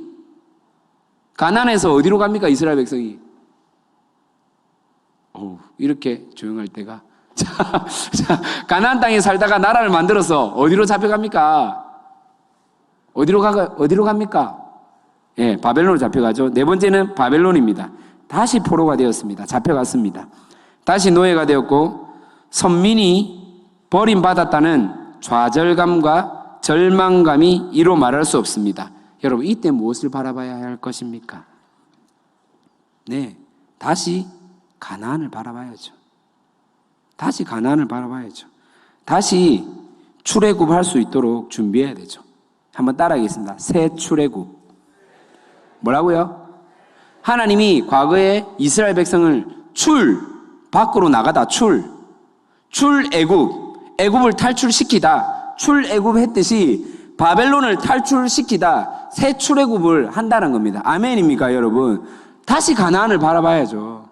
가나안에서 어디로 갑니까? 이스라엘 백성이. 이렇게 조용할 때가. 가나안 땅에 살다가 나라를 만들어서 어디로 잡혀갑니까? 어디로 갑니까? 예, 바벨론으로 잡혀가죠. 네 번째는 바벨론입니다. 다시 포로가 되었습니다. 잡혀갔습니다. 다시 노예가 되었고 선민이 버림받았다는 좌절감과 절망감이 이로 말할 수 없습니다. 여러분, 이때 무엇을 바라봐야 할 것입니까? 네, 다시 가나안을 바라봐야죠. 다시 가나안을 바라봐야죠. 다시 출애굽할 수 있도록 준비해야 되죠. 한번 따라하겠습니다. 새 출애굽. 뭐라고요? 하나님이 과거에 이스라엘 백성을 밖으로 나가다 애굽을 탈출시키다, 출애굽했듯이 바벨론을 탈출시키다 새 출애굽을 한다는 겁니다. 아멘입니까, 여러분? 다시 가나안을 바라봐야죠.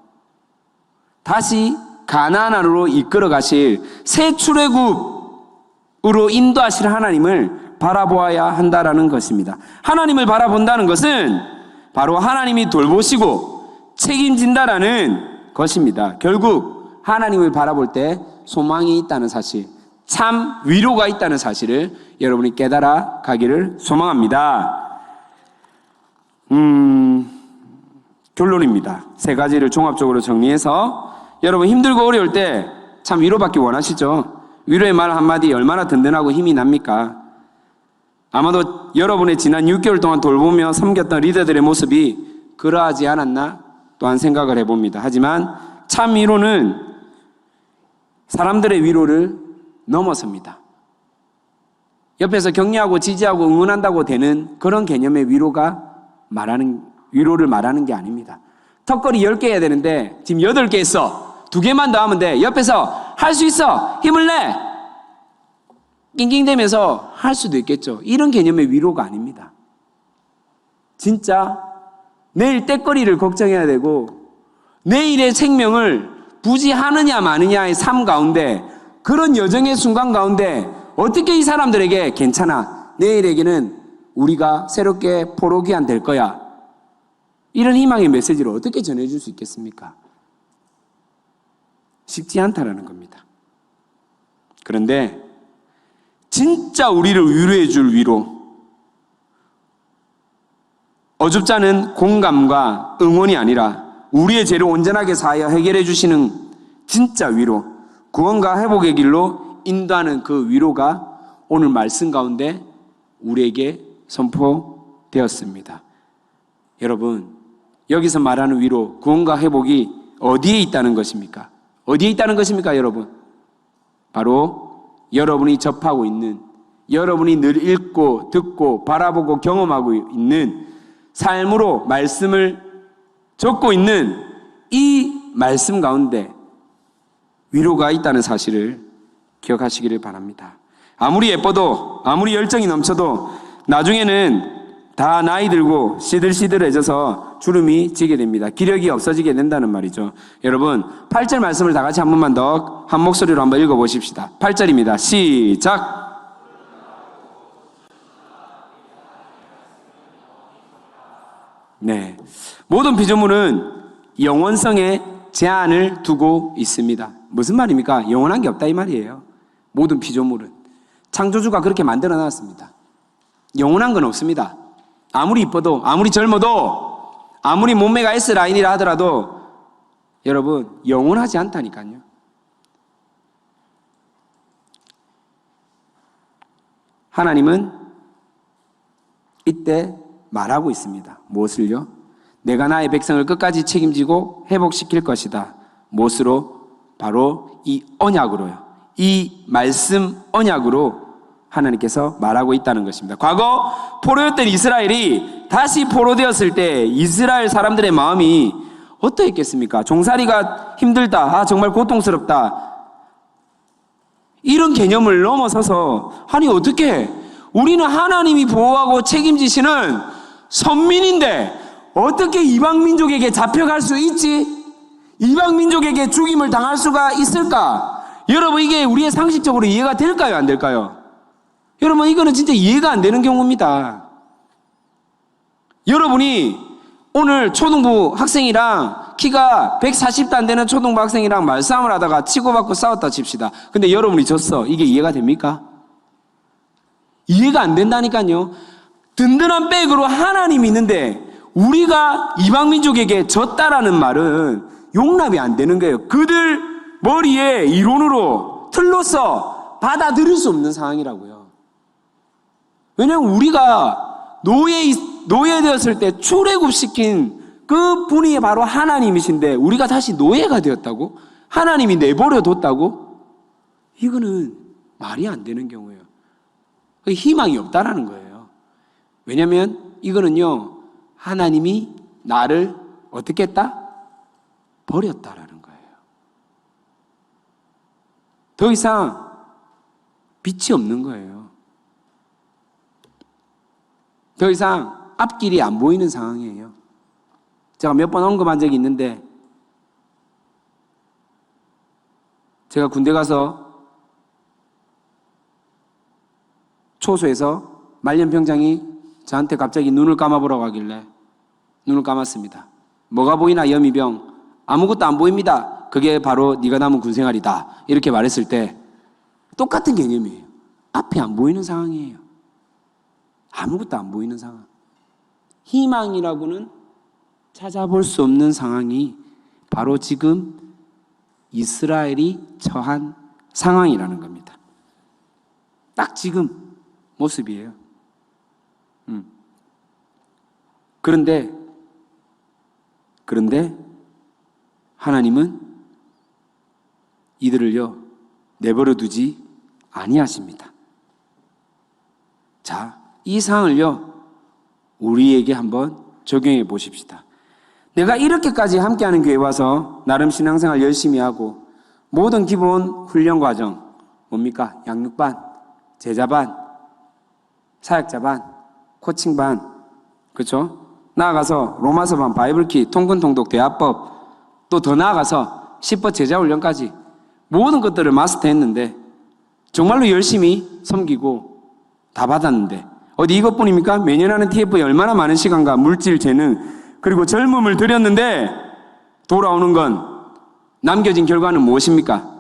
다시 가나안으로 이끌어 가실 새 출애굽으로 인도하실 하나님을 바라보아야 한다라는 것입니다. 하나님을 바라본다는 것은 바로 하나님이 돌보시고 책임진다라는 것입니다. 결국 하나님을 바라볼 때 소망이 있다는 사실, 참 위로가 있다는 사실을 여러분이 깨달아 가기를 소망합니다. 결론입니다. 세 가지를 종합적으로 정리해서 여러분, 힘들고 어려울 때 참 위로받기 원하시죠? 위로의 말 한마디 얼마나 든든하고 힘이 납니까? 아마도 여러분의 지난 6개월 동안 돌보며 섬겼던 리더들의 모습이 그러하지 않았나 또한 생각을 해봅니다. 하지만 참 위로는 사람들의 위로를 넘어섭니다. 옆에서 격려하고 지지하고 응원한다고 되는 그런 개념의 위로를 말하는 게 아닙니다. 턱걸이 10개 해야 되는데 지금 8개 했어. 2개만 더 하면 돼. 옆에서 할 수 있어. 힘을 내. 낑낑대면서 할 수도 있겠죠. 이런 개념의 위로가 아닙니다. 진짜 내일 떼거리를 걱정해야 되고 내일의 생명을 굳이 하느냐 마느냐의 삶 가운데, 그런 여정의 순간 가운데 어떻게 이 사람들에게 괜찮아, 내일에게는 우리가 새롭게 포로기한 될 거야, 이런 희망의 메시지를 어떻게 전해줄 수 있겠습니까? 쉽지 않다라는 겁니다. 그런데 진짜 우리를 위로해 줄 위로, 어줍지 않은 공감과 응원이 아니라 우리의 죄를 온전하게 사하여 해결해 주시는 진짜 위로, 구원과 회복의 길로 인도하는 그 위로가 오늘 말씀 가운데 우리에게 선포되었습니다. 여러분, 여기서 말하는 위로, 구원과 회복이 어디에 있다는 것입니까? 어디에 있다는 것입니까, 여러분? 바로 여러분이 접하고 있는, 여러분이 늘 읽고 듣고 바라보고 경험하고 있는 삶으로 말씀을 적고 있는 이 말씀 가운데 위로가 있다는 사실을 기억하시기를 바랍니다. 아무리 예뻐도, 아무리 열정이 넘쳐도 나중에는 다 나이 들고 시들시들해져서 주름이 지게 됩니다. 기력이 없어지게 된다는 말이죠. 여러분, 8절 말씀을 다 같이 한 번만 더 한 목소리로 한번 읽어보십시다. 8절입니다. 시작! 네, 모든 피조물은 영원성에 제한을 두고 있습니다. 무슨 말입니까? 영원한 게 없다 이 말이에요. 모든 피조물은 창조주가 그렇게 만들어 놨습니다. 영원한 건 없습니다. 아무리 이뻐도, 아무리 젊어도, 아무리 몸매가 S라인이라 하더라도 여러분, 영원하지 않다니까요. 하나님은 이때 말하고 있습니다. 무엇을요? 내가 나의 백성을 끝까지 책임지고 회복시킬 것이다. 무엇으로? 바로 이 언약으로요. 이 말씀 언약으로 하나님께서 말하고 있다는 것입니다. 과거 포로였던 이스라엘이 다시 포로되었을 때 이스라엘 사람들의 마음이 어떠했겠습니까? 종살이가 힘들다, 정말 고통스럽다, 이런 개념을 넘어서서, 아니 어떻게 우리는 하나님이 보호하고 책임지시는 선민인데 어떻게 이방민족에게 잡혀갈 수 있지? 이방민족에게 죽임을 당할 수가 있을까? 여러분, 이게 우리의 상식적으로 이해가 될까요, 안 될까요? 여러분, 이거는 진짜 이해가 안 되는 경우입니다. 여러분이 오늘 초등부 학생이랑 키가 140도 안 되는 초등부 학생이랑 말싸움을 하다가 치고받고 싸웠다 칩시다. 근데 여러분이 졌어. 이게 이해가 됩니까? 이해가 안 된다니까요. 든든한 백으로 하나님이 있는데 우리가 이방민족에게 졌다라는 말은 용납이 안 되는 거예요. 그들 머리에 이론으로, 틀로서 받아들일 수 없는 상황이라고요. 왜냐하면 우리가 노예되었을 때 출애굽시킨 그 분이 바로 하나님이신데 우리가 다시 노예가 되었다고? 하나님이 내버려 뒀다고? 이거는 말이 안 되는 경우예요. 희망이 없다라는 거예요. 왜냐하면 이거는요, 하나님이 나를 어떻게 했다? 버렸다라는 거예요. 더 이상 빛이 없는 거예요. 더 이상 앞길이 안 보이는 상황이에요. 제가 몇 번 언급한 적이 있는데, 제가 군대 가서 초소에서 말년병장이 저한테 갑자기 눈을 감아보라고 하길래 눈을 감았습니다. 뭐가 보이나 염이병? 아무것도 안 보입니다. 그게 바로 네가 남은 군생활이다. 이렇게 말했을 때 똑같은 개념이에요. 앞이 안 보이는 상황이에요. 아무것도 안 보이는 상황. 희망이라고는 찾아볼 수 없는 상황이 바로 지금 이스라엘이 처한 상황이라는 겁니다. 딱 지금 모습이에요. 그런데 하나님은 이들을요, 내버려 두지 아니하십니다. 자, 이 상황을요, 우리에게 한번 적용해 보십시다. 내가 이렇게까지 함께하는 교회 와서 나름 신앙생활 열심히 하고 모든 기본 훈련 과정, 뭡니까? 양육반, 제자반, 사역자반, 코칭반, 그렇죠? 나아가서 로마서반, 바이블키, 통근통독, 대화법, 또 더 나아가서 10번 제자훈련까지 모든 것들을 마스터했는데 정말로 열심히 섬기고 다 받았는데 어디 이것뿐입니까? 매년 하는 TF에 얼마나 많은 시간과 물질, 재능 그리고 젊음을 들였는데 돌아오는 건 남겨진 결과는 무엇입니까?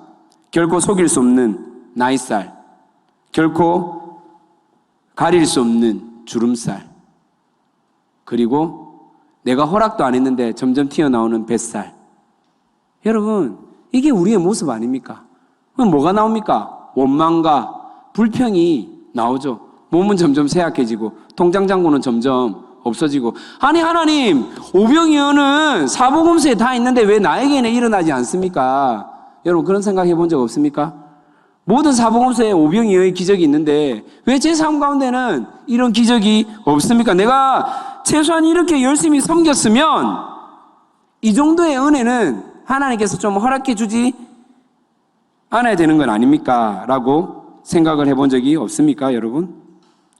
결코 속일 수 없는 나이살, 결코 가릴 수 없는 주름살, 그리고 내가 허락도 안 했는데 점점 튀어나오는 뱃살. 여러분, 이게 우리의 모습 아닙니까? 그럼 뭐가 나옵니까? 원망과 불평이 나오죠. 몸은 점점 쇠약해지고 통장 잔고는 점점 없어지고. 아니 하나님, 오병이어는 사복음서에 다 있는데 왜 나에게는 일어나지 않습니까? 여러분 그런 생각 해본 적 없습니까? 모든 사복음서에 오병이어의 기적이 있는데 왜 제 삶 가운데는 이런 기적이 없습니까? 내가 최소한 이렇게 열심히 섬겼으면 이 정도의 은혜는 하나님께서 좀 허락해 주지 않아야 되는 건 아닙니까? 라고 생각을 해본 적이 없습니까, 여러분?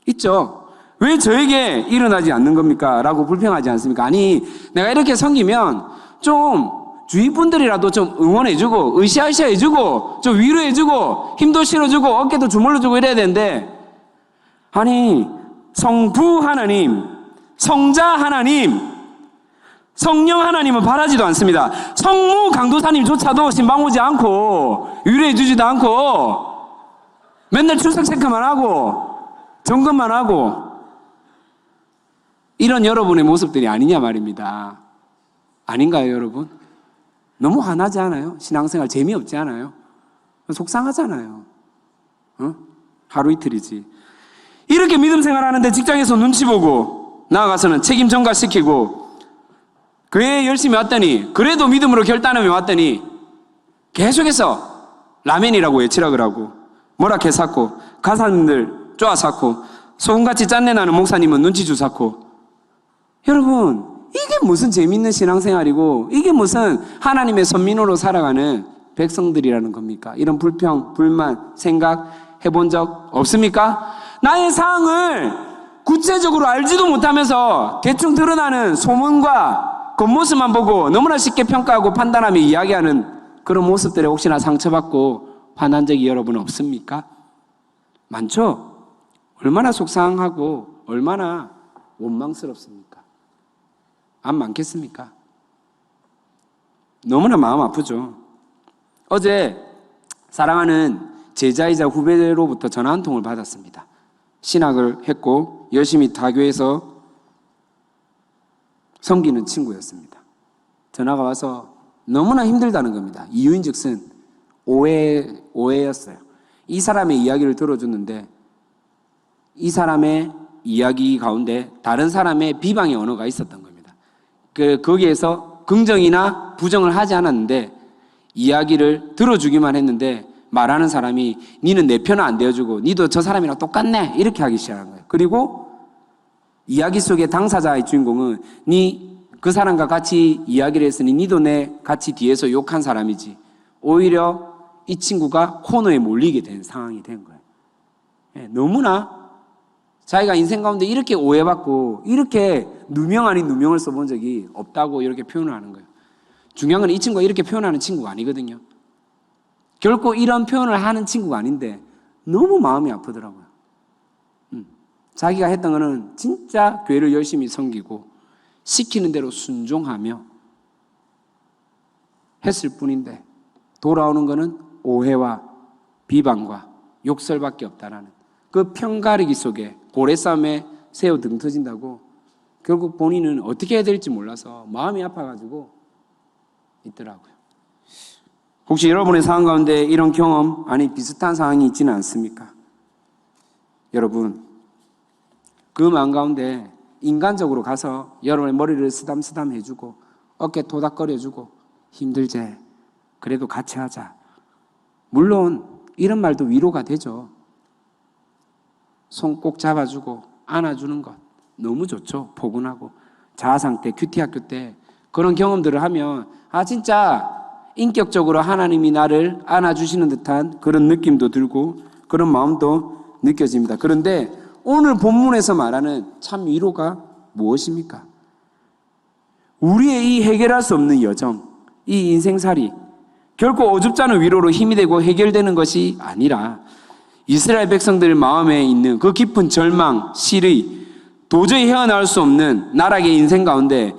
있죠. 왜 저에게 일어나지 않는 겁니까? 라고 불평하지 않습니까? 아니, 내가 이렇게 섬기면 좀 주위 분들이라도 좀 응원해주고, 으쌰으쌰 해주고, 좀 위로해주고, 힘도 실어주고, 어깨도 주물러주고 이래야 되는데, 아니, 성부 하나님, 성자 하나님, 성령 하나님은 바라지도 않습니다. 성무 강도사님조차도 신방 오지 않고, 위로해주지도 않고, 맨날 출석 체크만 하고, 점검만 하고, 이런 여러분의 모습들이 아니냐 말입니다. 아닌가요, 여러분? 너무 화나지 않아요? 신앙생활 재미없지 않아요? 속상하잖아요. 하루 이틀이지. 이렇게 믿음 생활하는데 직장에서 눈치 보고 나아가서는 책임 전가시키고 교회에 열심히 왔더니 그래도 믿음으로 결단하며 왔더니 계속해서 라면이라고 외치라 그러고 뭐라 개사고 가사님들 쪼아사고 소금같이 짠내나는 목사님은 눈치 주사고. 여러분, 이게 무슨 재밌는 신앙생활이고 이게 무슨 하나님의 선민으로 살아가는 백성들이라는 겁니까? 이런 불평, 불만, 생각 해본 적 없습니까? 나의 상황을 구체적으로 알지도 못하면서 대충 드러나는 소문과 겉모습만 보고 너무나 쉽게 평가하고 판단하며 이야기하는 그런 모습들에 혹시나 상처받고 화난 적이 여러분 없습니까? 많죠? 얼마나 속상하고 얼마나 원망스럽습니까? 안 많겠습니까? 너무나 마음 아프죠. 어제 사랑하는 제자이자 후배로부터 전화 한 통을 받았습니다. 신학을 했고 열심히 다교에서 섬기는 친구였습니다. 전화가 와서 너무나 힘들다는 겁니다. 이유인즉슨 오해였어요. 이 사람의 이야기를 들어줬는데 이 사람의 이야기 가운데 다른 사람의 비방의 언어가 있었던 겁니다. 거기에서 긍정이나 부정을 하지 않았는데 이야기를 들어주기만 했는데 말하는 사람이 니는 내 편은 안 되어주고 니도 저 사람이랑 똑같네 이렇게 하기 시작한 거예요. 그리고 이야기 속의 당사자의 주인공은 니 그 사람과 같이 이야기를 했으니 니도 내 같이 뒤에서 욕한 사람이지. 오히려 이 친구가 코너에 몰리게 된 상황이 된 거예요. 너무나 자기가 인생 가운데 이렇게 오해받고 이렇게 누명 아닌 누명을 써본 적이 없다고 이렇게 표현을 하는 거예요. 중요한 건 이 친구가 이렇게 표현하는 친구가 아니거든요. 결코 이런 표현을 하는 친구가 아닌데 너무 마음이 아프더라고요. 자기가 했던 거는 진짜 교회를 열심히 섬기고 시키는 대로 순종하며 했을 뿐인데 돌아오는 거는 오해와 비방과 욕설밖에 없다라는 그 편가르기 속에 고래싸움에 새우 등 터진다고 결국 본인은 어떻게 해야 될지 몰라서 마음이 아파가지고 있더라고요. 혹시 여러분의 상황 가운데 이런 경험 아니 비슷한 상황이 있지는 않습니까? 여러분 그 마음 가운데 인간적으로 가서 여러분의 머리를 쓰담쓰담 해주고 어깨 토닥거려주고 힘들제 그래도 같이 하자. 물론 이런 말도 위로가 되죠. 손 꼭 잡아주고 안아주는 것 너무 좋죠. 포근하고 자아상 때 큐티 학교 때 그런 경험들을 하면 진짜 인격적으로 하나님이 나를 안아주시는 듯한 그런 느낌도 들고 그런 마음도 느껴집니다. 그런데 오늘 본문에서 말하는 참 위로가 무엇입니까? 우리의 이 해결할 수 없는 여정, 이 인생살이 결코 어줍지 않은 위로로 힘이 되고 해결되는 것이 아니라 이스라엘 백성들 마음에 있는 그 깊은 절망, 실의, 도저히 헤어나올 수 없는 나락의 인생 가운데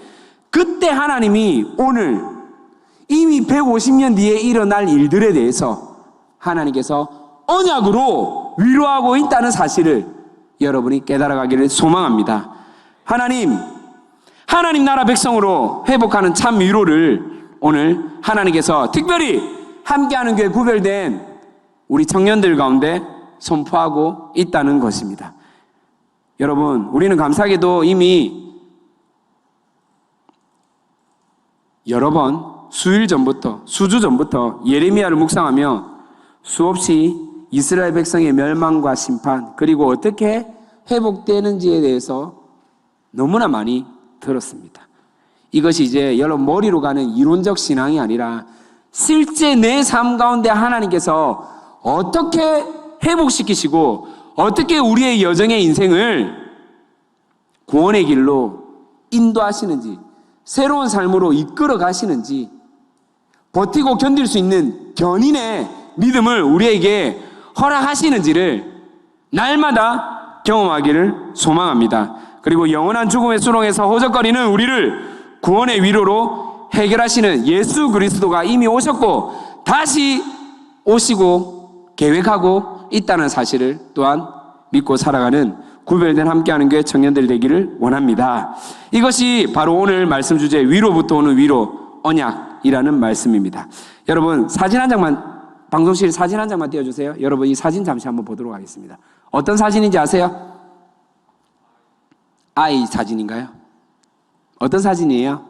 그때 하나님이 오늘 이미 150년 뒤에 일어날 일들에 대해서 하나님께서 언약으로 위로하고 있다는 사실을 여러분이 깨달아가기를 소망합니다. 하나님 나라 백성으로 회복하는 참 위로를 오늘 하나님께서 특별히 함께하는 교회 구별된 우리 청년들 가운데 선포하고 있다는 것입니다. 여러분, 우리는 감사하게도 이미 여러 번 수주 전부터 예레미야를 묵상하며 수없이 이스라엘 백성의 멸망과 심판, 그리고 어떻게 회복되는지에 대해서 너무나 많이 들었습니다. 이것이 이제 여러분 머리로 가는 이론적 신앙이 아니라 실제 내 삶 가운데 하나님께서 어떻게 회복시키시고 어떻게 우리의 여정의 인생을 구원의 길로 인도하시는지, 새로운 삶으로 이끌어 가시는지, 버티고 견딜 수 있는 견인의 믿음을 우리에게 허락하시는지를 날마다 경험하기를 소망합니다. 그리고 영원한 죽음의 수렁에서 호적거리는 우리를 구원의 위로로 해결하시는 예수 그리스도가 이미 오셨고 다시 오시고 계획하고 있다는 사실을 또한 믿고 살아가는 구별된 함께하는 교회 청년들 되기를 원합니다. 이것이 바로 오늘 말씀 주제 위로부터 오는 위로, 언약이라는 말씀입니다. 여러분 사진 한 장만, 방송실 사진 한 장만 띄워주세요. 여러분 이 사진 잠시 한번 보도록 하겠습니다. 어떤 사진인지 아세요? 아이 사진인가요? 어떤 사진이에요?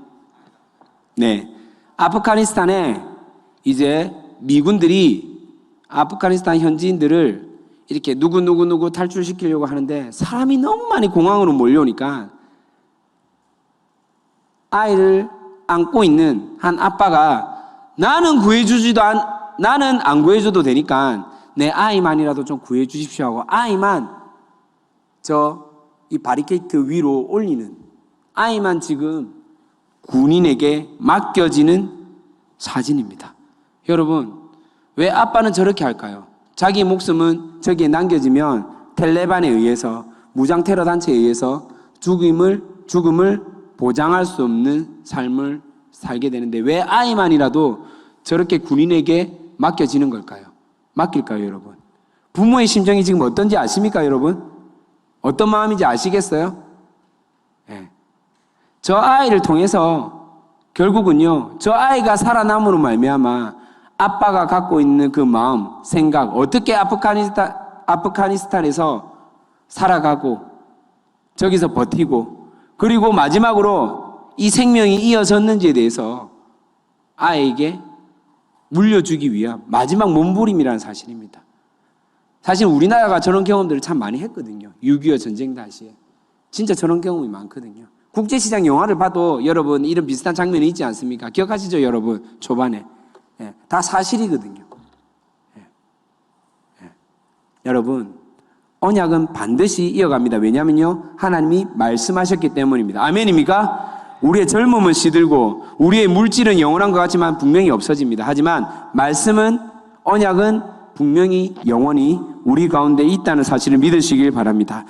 네, 아프가니스탄에 이제 미군들이 아프가니스탄 현지인들을 이렇게 누구 탈출시키려고 하는데 사람이 너무 많이 공항으로 몰려오니까 아이를 안고 있는 한 아빠가 나는 안 구해줘도 되니까 내 아이만이라도 좀 구해주십시오 하고 아이만 이 바리케이트 위로 올리는, 아이만 지금 군인에게 맡겨지는 사진입니다. 여러분, 왜 아빠는 저렇게 할까요? 자기 목숨은 저기에 남겨지면 텔레반에 의해서, 무장 테러 단체에 의해서 죽음을 보장할 수 없는 삶을 살게 되는데 왜 아이만이라도 저렇게 군인에게 맡겨지는 걸까요? 맡길까요, 여러분? 부모의 심정이 지금 어떤지 아십니까, 여러분? 어떤 마음인지 아시겠어요? 네. 저 아이를 통해서 결국은요, 저 아이가 살아남으로 말미암아 아빠가 갖고 있는 그 마음, 생각, 어떻게 아프가니스탄에서 살아가고 저기서 버티고 그리고 마지막으로 이 생명이 이어졌는지에 대해서 아이에게 물려주기 위한 마지막 몸부림이라는 사실입니다. 사실 우리나라가 저런 경험들을 참 많이 했거든요. 6.25 전쟁 당시에 진짜 저런 경험이 많거든요. 국제시장 영화를 봐도 여러분 이런 비슷한 장면이 있지 않습니까? 기억하시죠, 여러분? 초반에 다 사실이거든요. 여러분, 언약은 반드시 이어갑니다. 왜냐하면요, 하나님이 말씀하셨기 때문입니다. 아멘입니까? 우리의 젊음은 시들고 우리의 물질은 영원한 것 같지만 분명히 없어집니다. 하지만 말씀은, 언약은 분명히 영원히 우리 가운데 있다는 사실을 믿으시길 바랍니다.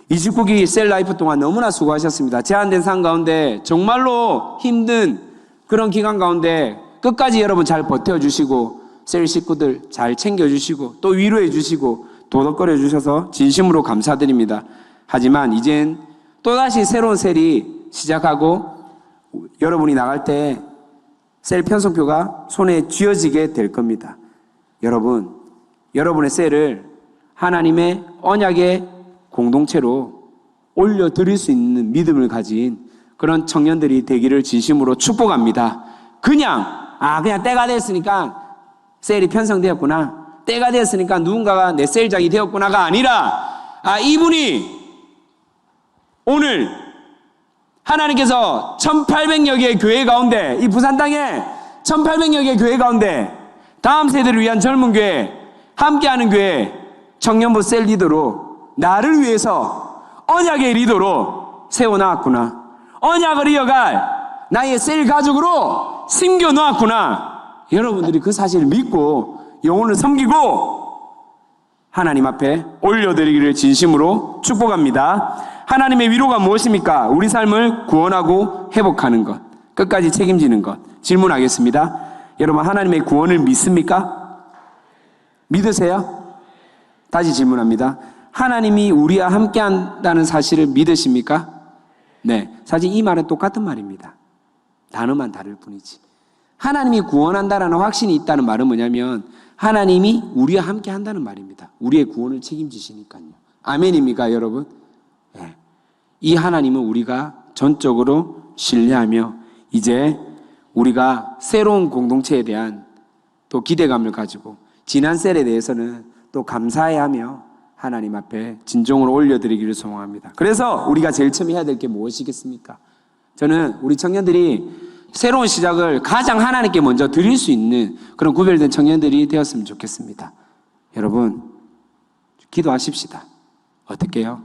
29기 셀라이프 동안 너무나 수고하셨습니다. 제한된 상 가운데 정말로 힘든 그런 기간 가운데 끝까지 여러분 잘 버텨주시고 셀 식구들 잘 챙겨주시고 또 위로해주시고 도덕거려 주셔서 진심으로 감사드립니다. 하지만 이젠 또다시 새로운 셀이 시작하고 여러분이 나갈 때 셀 편성표가 손에 쥐어지게 될 겁니다. 여러분, 여러분의 셀을 하나님의 언약의 공동체로 올려드릴 수 있는 믿음을 가진 그런 청년들이 되기를 진심으로 축복합니다. 그냥 때가 됐으니까 셀이 편성되었구나, 때가 됐으니까 누군가가 내 셀장이 되었구나가 아니라 이분이 오늘 하나님께서 1800여 개의 교회 가운데, 이 부산 땅에 1800여 개의 교회 가운데 다음 세대를 위한 젊은 교회, 함께하는 교회 청년부 셀 리더로 나를 위해서 언약의 리더로 세워놨구나, 언약을 이어갈 나의 셀 가족으로 심겨놓았구나. 여러분들이 그 사실을 믿고 영혼을 섬기고 하나님 앞에 올려드리기를 진심으로 축복합니다. 하나님의 위로가 무엇입니까? 우리 삶을 구원하고 회복하는 것, 끝까지 책임지는 것. 질문하겠습니다. 여러분, 하나님의 구원을 믿습니까? 믿으세요? 다시 질문합니다. 하나님이 우리와 함께 한다는 사실을 믿으십니까? 네, 사실 이 말은 똑같은 말입니다. 단어만 다를 뿐이지. 하나님이 구원한다는 확신이 있다는 말은 뭐냐면 하나님이 우리와 함께 한다는 말입니다. 우리의 구원을 책임지시니까요. 아멘입니까, 여러분? 네. 이 하나님은 우리가 전적으로 신뢰하며 이제 우리가 새로운 공동체에 대한 또 기대감을 가지고 지난 셀에 대해서는 또 감사해하며 하나님 앞에 진정으로 올려드리기를 소망합니다. 그래서 우리가 제일 처음 해야 될 게 무엇이겠습니까? 저는 우리 청년들이 새로운 시작을 가장 하나님께 먼저 드릴 수 있는 그런 구별된 청년들이 되었으면 좋겠습니다. 여러분, 기도하십시다. 어떻게 해요?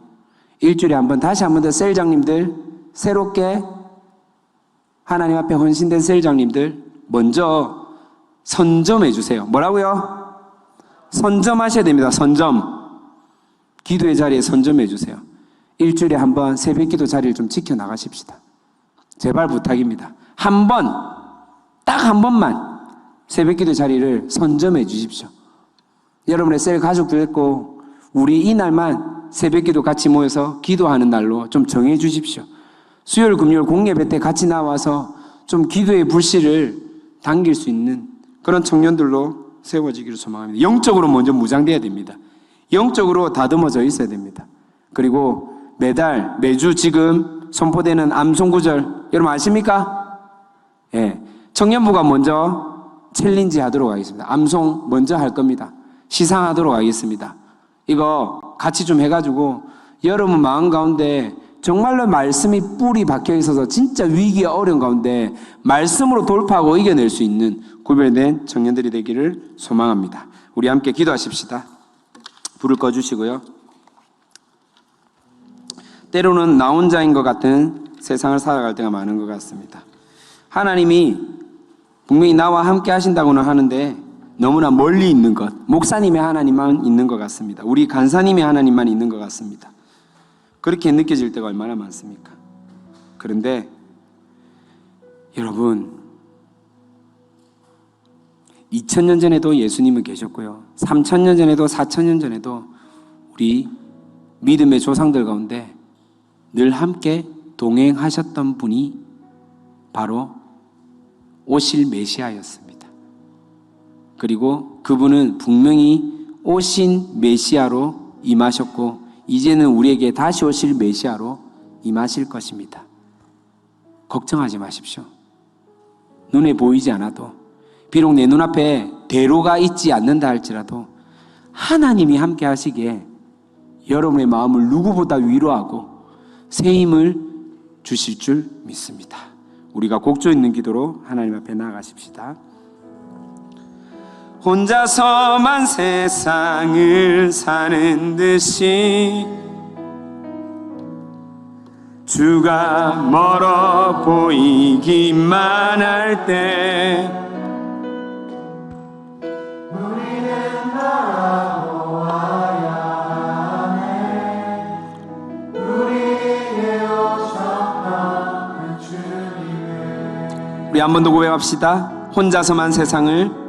일주일에 한 번, 다시 한 번 더 셀장님들, 새롭게 하나님 앞에 헌신된 셀장님들 먼저 선점해 주세요. 뭐라고요? 선점하셔야 됩니다. 선점. 기도의 자리에 선점해 주세요. 일주일에 한 번 새벽 기도 자리를 좀 지켜나가십시다. 제발 부탁입니다. 한 번, 딱 한 번만 새벽 기도 자리를 선점해 주십시오. 여러분의 셀 가족들 있고 우리 이날만 새벽 기도 같이 모여서 기도하는 날로 좀 정해 주십시오. 수요일, 금요일 공예배 때 같이 나와서 좀 기도의 불씨를 당길 수 있는 그런 청년들로 세워지기를 소망합니다. 영적으로 먼저 무장돼야 됩니다. 영적으로 다듬어져 있어야 됩니다. 그리고 매달, 매주 지금 선포되는 암송구절 여러분 아십니까? 예, 청년부가 먼저 챌린지 하도록 하겠습니다. 암송 먼저 할 겁니다. 시상하도록 하겠습니다. 이거 같이 좀 해가지고 여러분 마음 가운데 정말로 말씀이 뿔이 박혀 있어서 진짜 위기에 어려운 가운데 말씀으로 돌파하고 이겨낼 수 있는 구별된 청년들이 되기를 소망합니다. 우리 함께 기도하십시다. 불을 꺼주시고요. 때로는 나 혼자인 것 같은 세상을 살아갈 때가 많은 것 같습니다. 하나님이 분명히 나와 함께 하신다고는 하는데 너무나 멀리 있는 것, 목사님의 하나님만 있는 것 같습니다. 우리 간사님의 하나님만 있는 것 같습니다. 그렇게 느껴질 때가 얼마나 많습니까? 그런데 여러분 2000년 전에도 예수님은 계셨고요. 3000년 전에도 4000년 전에도 우리 믿음의 조상들 가운데 늘 함께 동행하셨던 분이 바로 오실 메시아였습니다. 그리고 그분은 분명히 오신 메시아로 임하셨고 이제는 우리에게 다시 오실 메시아로 임하실 것입니다. 걱정하지 마십시오. 눈에 보이지 않아도 비록 내 눈앞에 대로가 있지 않는다 할지라도 하나님이 함께 하시기에 여러분의 마음을 누구보다 위로하고 새 힘을 주실 줄 믿습니다. 우리가 곡조 있는 기도로 하나님 앞에 나아가십시다. 혼자서만 세상을 사는 듯이 주가 멀어 보이기만 할 때 우리는 바라보아야 하네. 우리에게 오셨던 그 주님을 우리 한 번 더 고백합시다. 혼자서만 세상을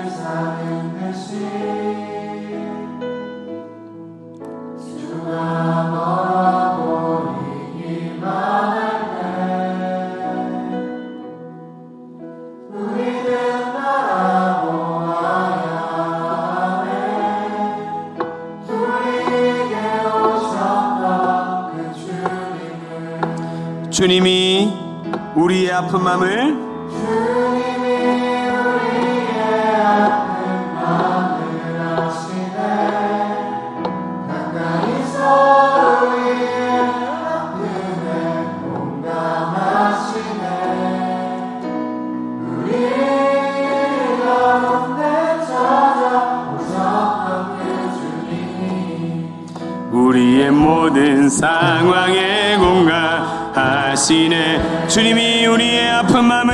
사는 듯이 주가 멀어 보이기만 할 때 우리는 바라보아야 하네. 우리에게 오셨던 그 주님이 우리의 아픈 마음을 우리의 모든 상황에 공감하시네. 아시네. 주님이 우리의 아픈 마음을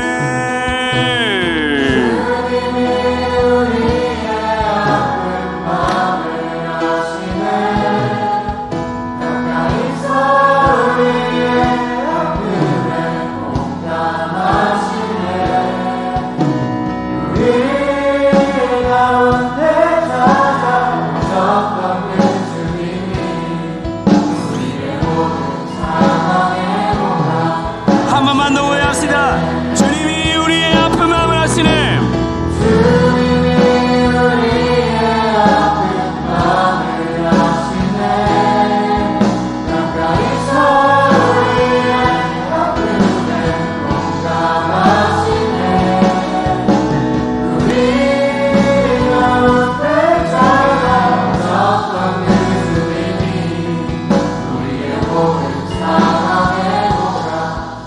한 번만 더 오해합시다. 주님이 우리의 아픈 마음을 아시네.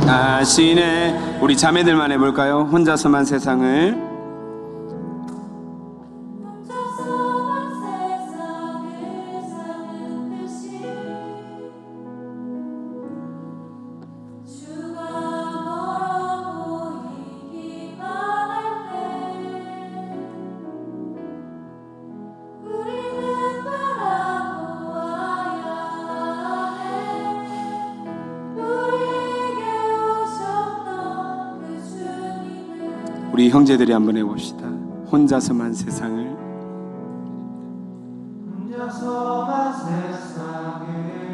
아시네. 우리 자매들만 해볼까요? 혼자서만 세상을 우리 형제들이 한번 해봅시다. 혼자서만 세상을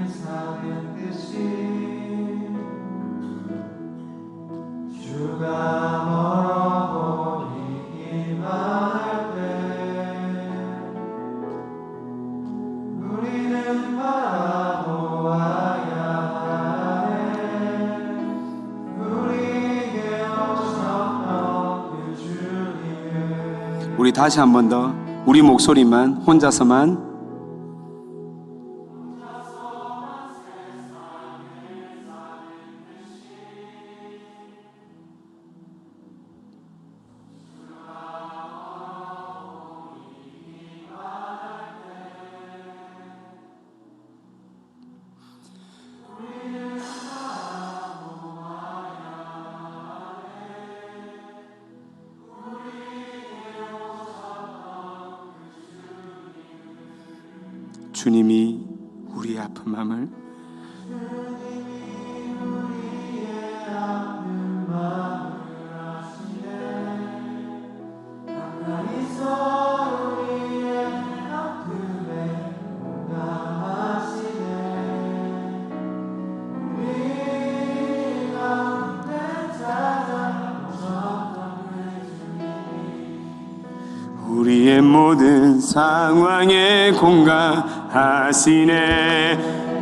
사는 듯이 주가 멀어 보이기만 할 때 우리는 바라보아야 하네. 우리에게 오셨던 그 주님을. 우리 다시 한 번 더 우리 목소리만 혼자서만 주님이 우리의 아픈 마음을 우리의 모든 상황에 공감하시네.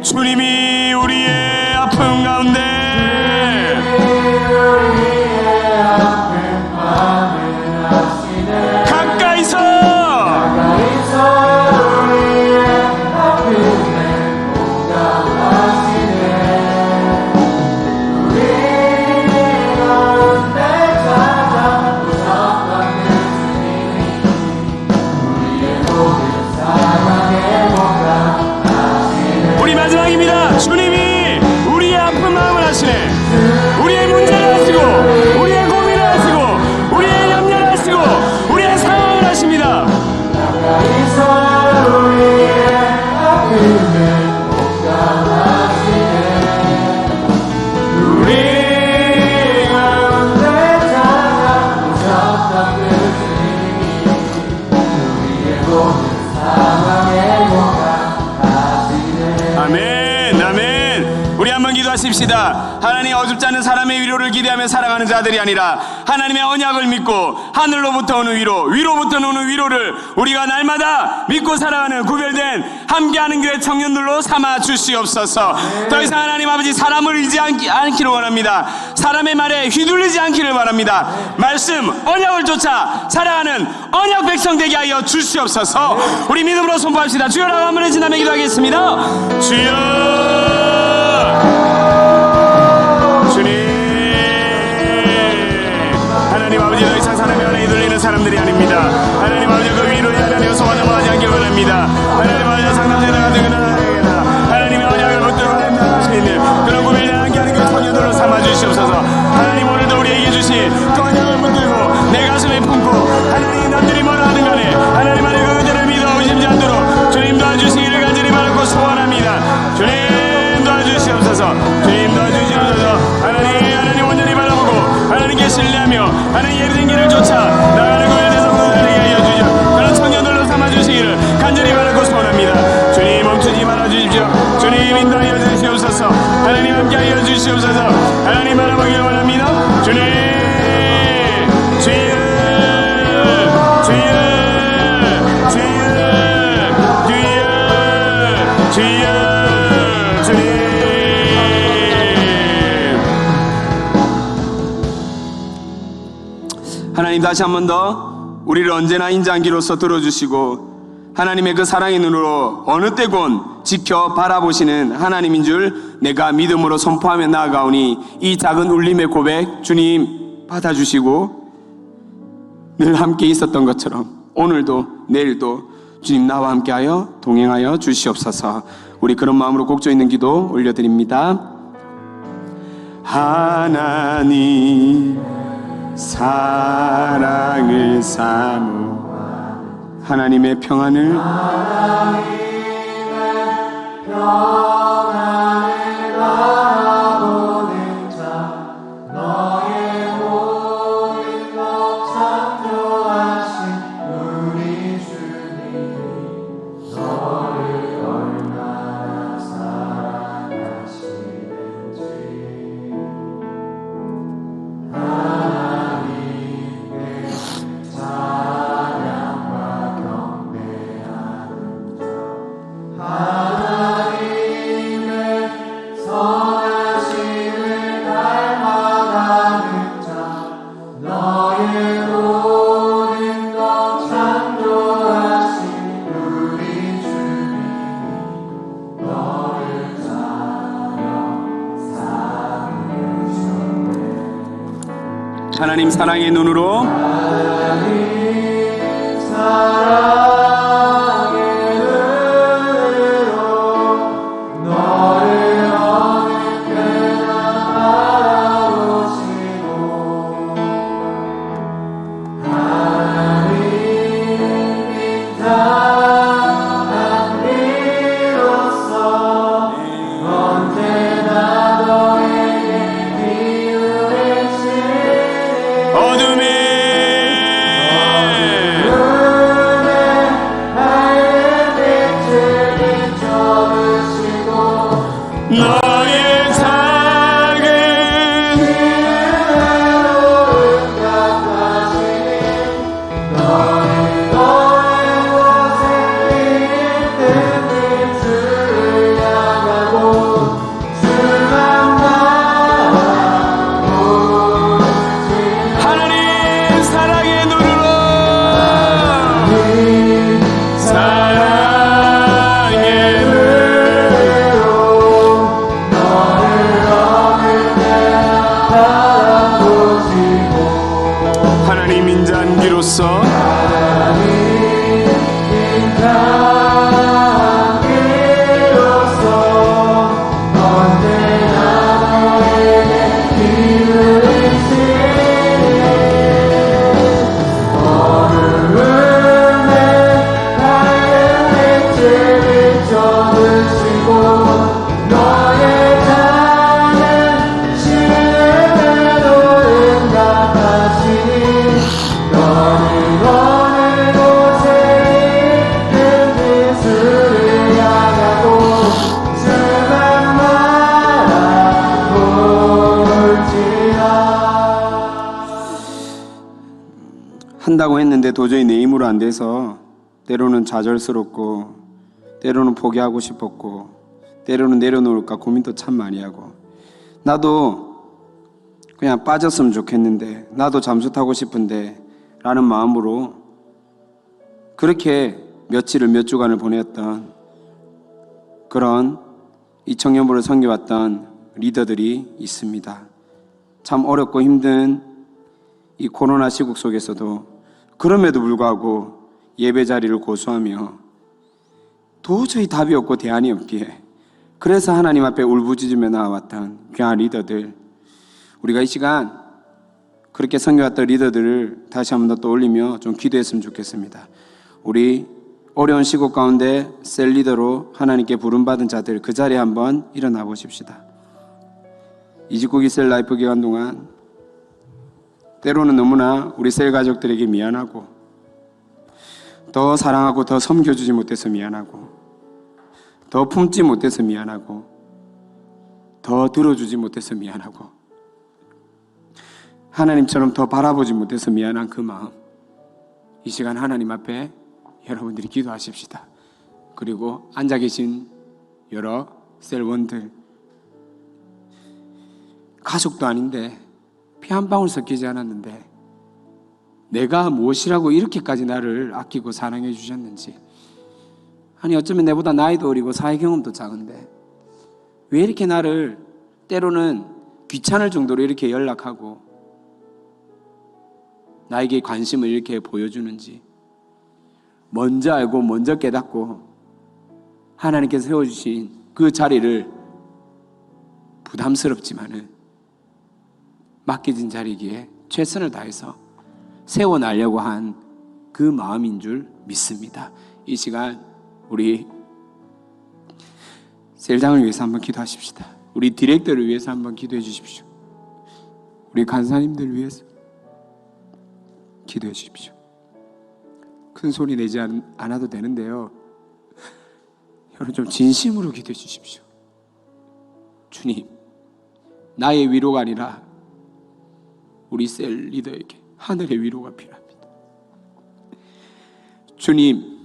주님이 우리의 아픔 가운데 가까이서 우리의 아픔에 공감하시네. 우리 가운데 찾아오셨던 우리 마지막입니다. 주님이 우리의 아픈 마음을 아시네. 우리의 문제를 아시고 우리의 고민을 아시고 우리의 염려를 아시고 우리의 상황을 아십니다. 우리의 아픔에 공감하시네. 우리 가운데 찾아오셨던 그 주님이 우리의 모든 상황에 아멘, 아멘. 우리 한번 기도하십시다. 하나님, 어줍지 않은 사람의 위로를 기대하며 살아가는 자들이 아니라 하나님의 언약을 믿고 하늘로부터 오는 위로, 위로부터 오는 위로를 우리가 날마다 믿고 살아가는 구별된 함께하는 교회 청년들로 삼아 주시옵소서. 더 이상 하나님 아버지 사람을 의지하지 않기를 원합니다. 사람의 말에 휘둘리지 않기를 바랍니다. 말씀, 언약을 쫓아 살아가는 언약 백성 되게 하여 주시옵소서. 우리 믿음으로 선포합시다. 주여라고 한번 해지나며 기도하겠습니다. 주여, 주님, 하나님 아버지, 더 이상 사람의 언어에 들리는 사람들이 아닙니다. 하나님 아버지, 그 위로에 하나님 소원 넘어가지 않길 원합니다. 하나님 아버지, 상담자나 같은 그런 하나님의 언약을 붙들어 나갈 수 있는 그런 구별된 함께하는 그 청년들로 삼아 주시옵소서. 하나님 오늘도 우리에게 주신 그 언약을 붙들고 내 가슴에 품고 하나님 남들이 뭐라 하든 간에 하나님 안에 그들을 믿어 의심지 않도록 주님 도와주시기를 간절히 바라고 소원합니다. 주님 도와주시옵소서. 주님 도와주시옵소서. 하나님 온전히 바라보고 하나님께 신뢰하며 하나님 예비된 길을 쫓아 나가는 거에 대해서 그들에게 하여 주시오. 그런 청년들로 삼아주시기를 간절히 바라고 소원합니다. 주님 멈추지 말아주십시오. 주님 인도하여 주시옵소서. 하나님 함께하여 주시옵소서. 하나님 바라보기를 원합니다. 주님 주여 주여 주여 주여 주여 주님. 하나님 다시 한 번 더 우리를 언제나 인자한기로서 들어주시고 하나님의 그 사랑의 눈으로 어느 때건 지켜 바라보시는 하나님인 줄 내가 믿음으로 선포하며 나아가오니 이 작은 울림의 고백 주님 받아주시고 늘 함께 있었던 것처럼 오늘도 내일도 주님 나와 함께하여 동행하여 주시옵소서. 우리 그런 마음으로 곡조 있는 기도 올려드립니다. 하나님 사랑을 사모 하나님의 평안을 바라보는 자 너의 모든 것 창조하신 우리 주님 너를 얼마나 사랑하시는지 하나님께 찬양과 경배하는 자 하나님의 선하심을 닮아가는 자 너의 모든 것 창조하신 우리 주님 너를 사랑 삼으셨네. 하나님 사랑의 눈으로 하나님 사랑의 눈으로 너를 어느 때나 바라보시고 하나님 인자한 비로소 언제나 너에게 기울이시니 어둠에 너의 작은 하나님 사랑의 눈으로 사랑의 하나님 인자한 기로서 너의 작은 신으로 응답하시니 너는 어느 곳에 있는 빛을 향하고 주만 바라볼지라. 한다고 했는데 도저히 내 힘으로 안 돼서 때로는 좌절스럽고 때로는 포기하고 싶었고 때로는 내려놓을까 고민도 참 많이 하고 나도 그냥 빠졌으면 좋겠는데 나도 잠수 타고 싶은데 라는 마음으로 그렇게 며칠을 몇 주간을 보냈던 그런 이 청년부를 섬겨왔던 리더들이 있습니다. 참 어렵고 힘든 이 코로나 시국 속에서도 그럼에도 불구하고 예배 자리를 고수하며 도저히 답이 없고 대안이 없기에 그래서 하나님 앞에 울부짖으며 나아왔던 귀한 리더들, 우리가 이 시간 그렇게 섬겨왔던 리더들을 다시 한번 더 떠올리며 좀 기도했으면 좋겠습니다. 우리 어려운 시국 가운데 셀 리더로 하나님께 부름받은 자들 그 자리에 한번 일어나 보십시다. 29기 셀 라이프 기간 동안 때로는 너무나 우리 셀 가족들에게 미안하고 더 사랑하고 더 섬겨주지 못해서 미안하고 더 품지 못해서 미안하고 더 들어주지 못해서 미안하고 하나님처럼 더 바라보지 못해서 미안한 그 마음, 이 시간 하나님 앞에 여러분들이 기도하십시다. 그리고 앉아 계신 여러 셀원들, 가족도 아닌데 피 한 방울 섞이지 않았는데 내가 무엇이라고 이렇게까지 나를 아끼고 사랑해 주셨는지, 아니 어쩌면 내보다 나이도 어리고 사회 경험도 작은데 왜 이렇게 나를 때로는 귀찮을 정도로 이렇게 연락하고 나에게 관심을 이렇게 보여주는지 먼저 알고 먼저 깨닫고 하나님께서 세워주신 그 자리를 부담스럽지만은 맡겨진 자리기에 최선을 다해서 세워나려고 한 그 마음인 줄 믿습니다. 이 시간 우리 셀장을 위해서 한번 기도하십시다. 우리 디렉터를 위해서 한번 기도해 주십시오. 우리 간사님들 위해서 기도해 주십시오. 큰 소리 내지 않아도 되는데요, 여러분 좀 진심으로 기도해 주십시오. 주님, 나의 위로가 아니라 우리 셀 리더에게 하늘의 위로가 필요합니다. 주님,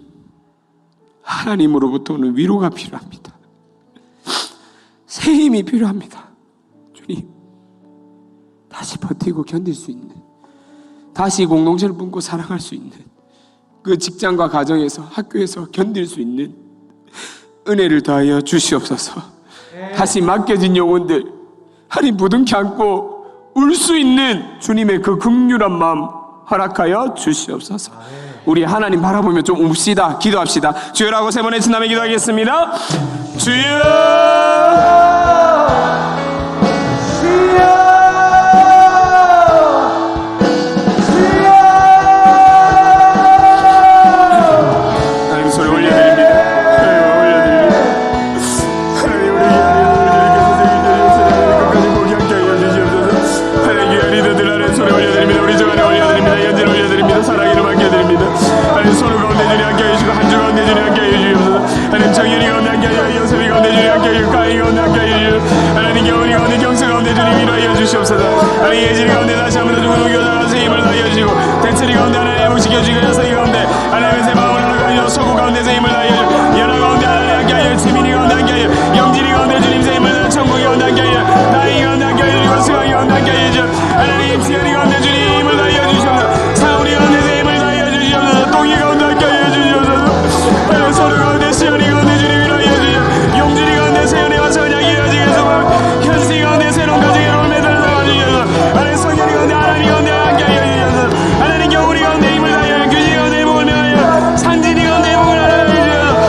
하나님으로부터 오는 위로가 필요합니다. 새 힘이 필요합니다. 주님, 다시 버티고 견딜 수 있는, 다시 공동체를 품고 사랑할 수 있는, 그 직장과 가정에서 학교에서 견딜 수 있는 은혜를 더하여 주시옵소서. 다시 맡겨진 영혼들 하나님 부둥켜 안고 울 수 있는 주님의 그 긍휼한 마음 허락하여 주시옵소서. 우리 하나님 바라보며 좀 웁시다. 기도합시다. 주여라고 세 번의 진함에 기도하겠습니다. 주여, 하나님 예진이 가운데 다시 한번 더 주고 교장하서 힘을 다하여 주시고, 대체리 가운데 하나님 회복시켜 주시고, 여성이 가운데 하나님의 새 마음을 하나가지고 서구 가운데서 힘을 다하여 주시고, 연하 가운데 하나님 함께 하여 지민이 가운데 함께 하여 영진이 가운데 주님 새 힘을 다하여 천국이 가운데 함께 하여 나이 가운데 함께 하여 주시고, 승환이 가운데 함께 하여 주시고, 하나님 시연이 가운데 주님 힘을 다하여 주시옵소서. 사울이 가운데 새 힘을 다하여 주시옵소서. 동이 가운데 함께 하여 주시옵소서. 하나님 서로 가운데 시연이 가운데 주님 힘을 다하여 주시고, 영진이 가운데 세연이 와서 언약이 이어지게 해서 현시 가운데 새로운 가정의 롤 하나님 성령이 가운데 하나님 가운데 함께 하여 주셔서, 하나님 겨울이 가운데 힘을 다하여 규진이 가운데 복을 명하여 산진이 가운데 복을 하여 주셔서,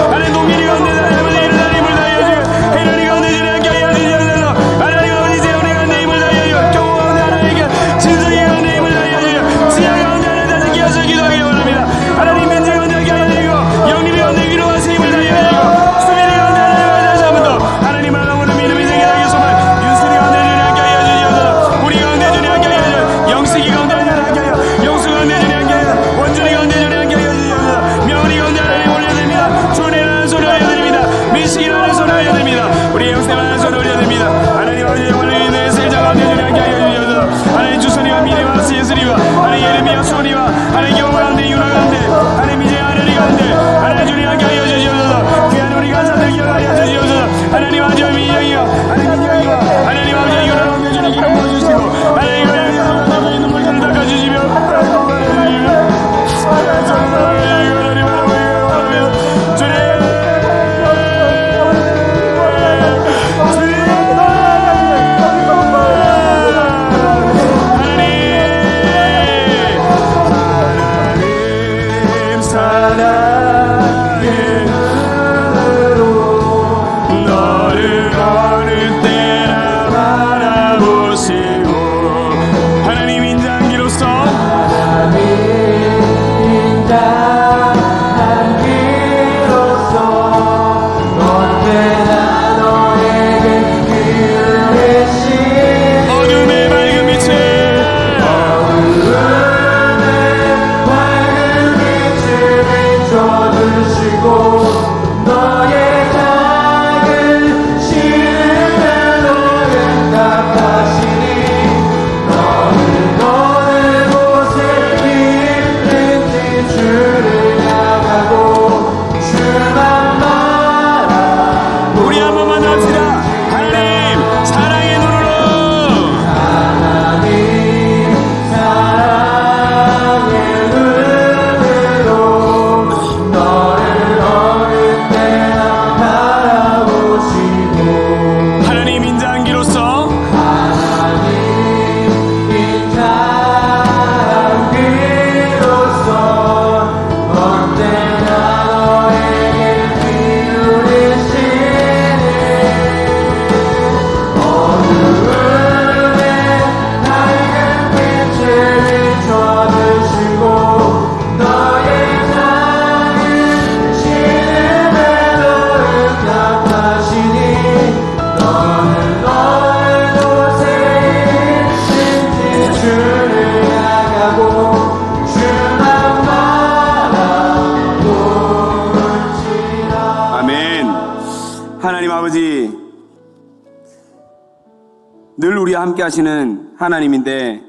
우리와 함께 하시는 하나님인데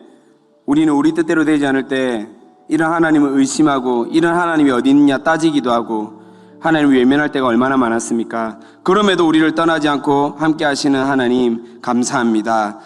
우리는 우리 뜻대로 되지 않을 때 이런 하나님을 의심하고 이런 하나님이 어디 있느냐 따지기도 하고 하나님을 외면할 때가 얼마나 많았습니까? 그럼에도 우리를 떠나지 않고 함께 하시는 하나님 감사합니다.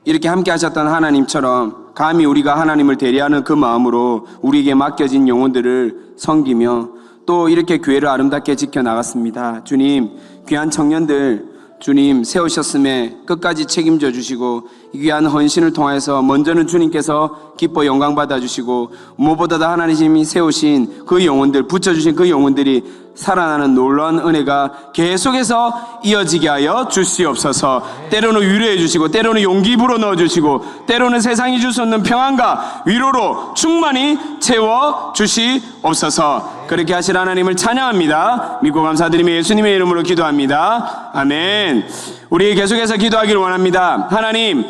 이렇게 함께 하셨던 하나님처럼 감히 우리가 하나님을 대리하는 그 마음으로 우리에게 맡겨진 영혼들을 섬기며 또 이렇게 교회를 아름답게 지켜나갔습니다. 주님, 귀한 청년들 주님 세우셨음에 끝까지 책임져 주시고 이 귀한 헌신을 통해서 먼저는 주님께서 기뻐 영광 받아 주시고 무엇보다도 하나님이 세우신 그 영혼들, 붙여주신 그 영혼들이 살아나는 놀라운 은혜가 계속해서 이어지게 하여 주시옵소서. 때로는 위로해 주시고 때로는 용기 불어넣어 주시고 때로는 세상이 줄 수 없는 평안과 위로로 충만히 채워 주시옵소서. 그렇게 하실 하나님을 찬양합니다. 믿고 감사드리며 예수님의 이름으로 기도합니다. 아멘. 우리 계속해서 기도하기를 원합니다. 하나님,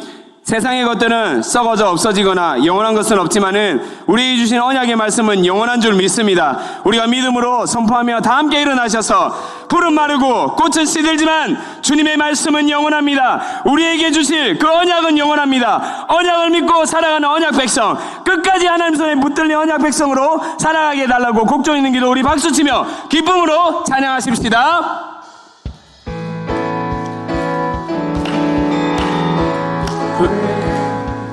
세상의 것들은 썩어져 없어지거나 영원한 것은 없지만은 우리에게 주신 언약의 말씀은 영원한 줄 믿습니다. 우리가 믿음으로 선포하며 다 함께 일어나셔서 푸른 마르고 꽃은 시들지만 주님의 말씀은 영원합니다. 우리에게 주실 그 언약은 영원합니다. 언약을 믿고 살아가는 언약 백성, 끝까지 하나님 손에 붙들린 언약 백성으로 살아가게 해달라고 곡종 있는 기도 우리 박수치며 기쁨으로 찬양하십시다.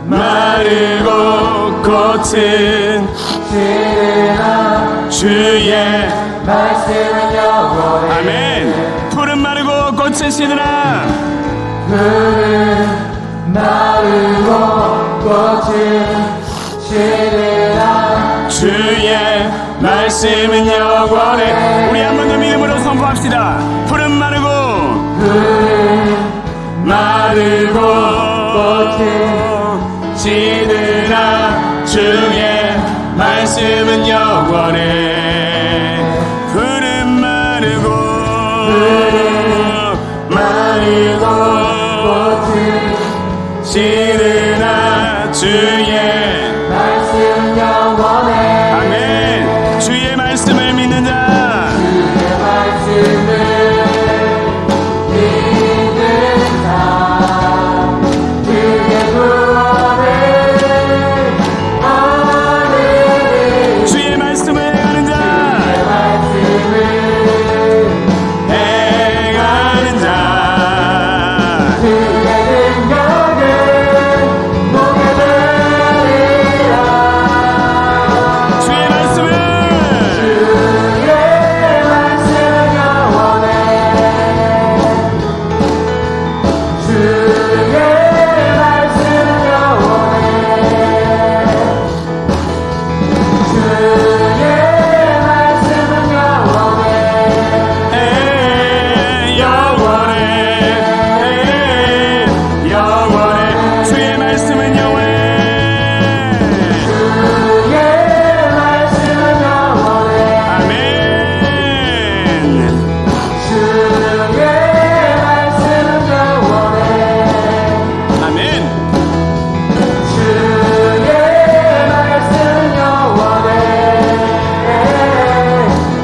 마르고 꽃은 시들나 주의 말씀은 영원해. 아멘. 푸른 마르고 꽃은 시드나 푸른 마르고 꽃은 시들나 주의 말씀은 영원해. 우리 한 번 더 믿음으로 선포합시다. 푸른 마르고 마르고 꽃은 시드나 주의 말씀은 영원해. 푸른 마르고 마르고 꽃은 시드나 주의 말씀 영원해. 아멘. 주의 말씀을 믿는 자, 주의 말씀을 믿는 자 그게 구원을 얻으리. 주의 말씀을 행하는 자, 주의 말씀을 행하는 자, 그의 능력은 목에 매리라. 주의 말씀을 주의 말씀 영원해. 주의 말씀 영원해. 주의 말씀은 영원해. 영원해. 주의 말씀은 영원해. 주의 말씀은 영원해. 아멘. 주의 말씀은 영원해. 아멘. 주의 말씀은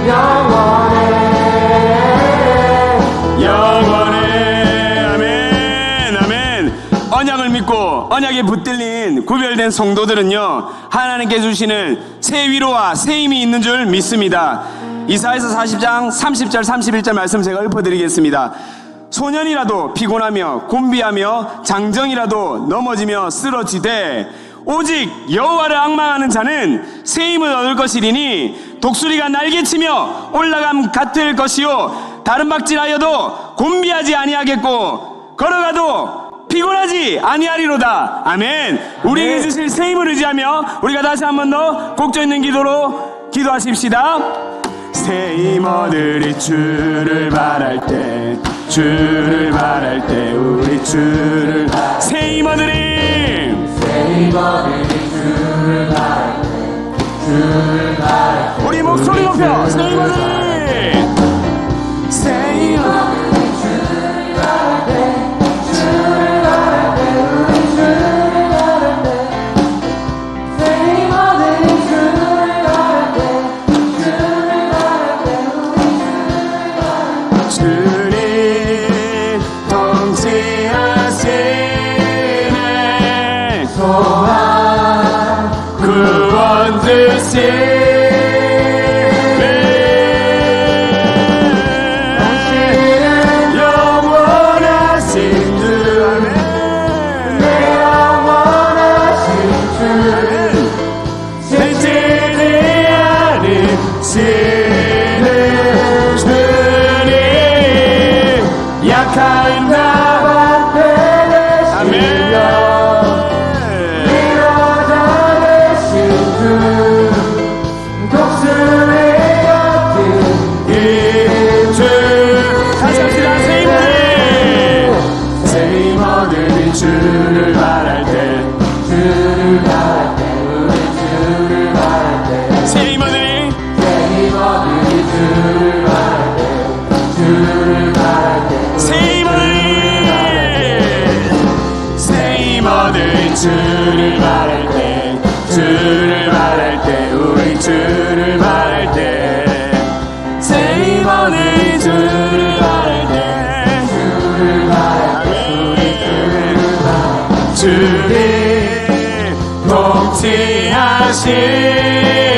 영원해. 영원해. 아멘. 아멘. 언약을 믿고 언약에 붙들린 구별된 성도들은요, 하나님께 주시는 새 위로와 새 힘이 있는 줄 믿습니다. 이사야서 40장 30절 31절 말씀 제가 읊어드리겠습니다. 소년이라도 피곤하며 곤비하며 장정이라도 넘어지며 쓰러지되 오직 여호와를 앙망하는 자는 새 힘을 얻을 것이리니 독수리가 날개치며 올라감 같을 것이요 다른 박질하여도 곤비하지 아니하겠고 걸어가도 피곤하지 아니하리로다. 아멘. 우리에게 주실 새 힘을 의지하며 우리가 다시 한 번 더 곡조 있는 기도로 기도하십시다. 새 힘 얻으리 주를 바랄 때, 주를 바랄 때 우리 주를 새 힘 얻으리. 우리 목소리 높여 새 힘 얻으리. 새 힘 얻으리. 주님 통치하시네. 소망 구원 주신 당신은 영원하신 주 내 영원하신 주 세지지 않으시는 주님 약한 나 앞에 계시며 위로자 되신 주 독수리 같은 이주 다시 합시다. 새 힘얻으니 주를 바랄 때 주를 바랄 때 우리 주를 바랄 때 새 힘얻으니 힘어들이 주를 바랄 때 주를 바랄 때 새 힘얻으니 새 힘얻으니 주를 바랄 때 주를 바랄 때 우리 주를 바랄 때 새 힘얻으니 주를 바랄 때 주를 바랄 때 주님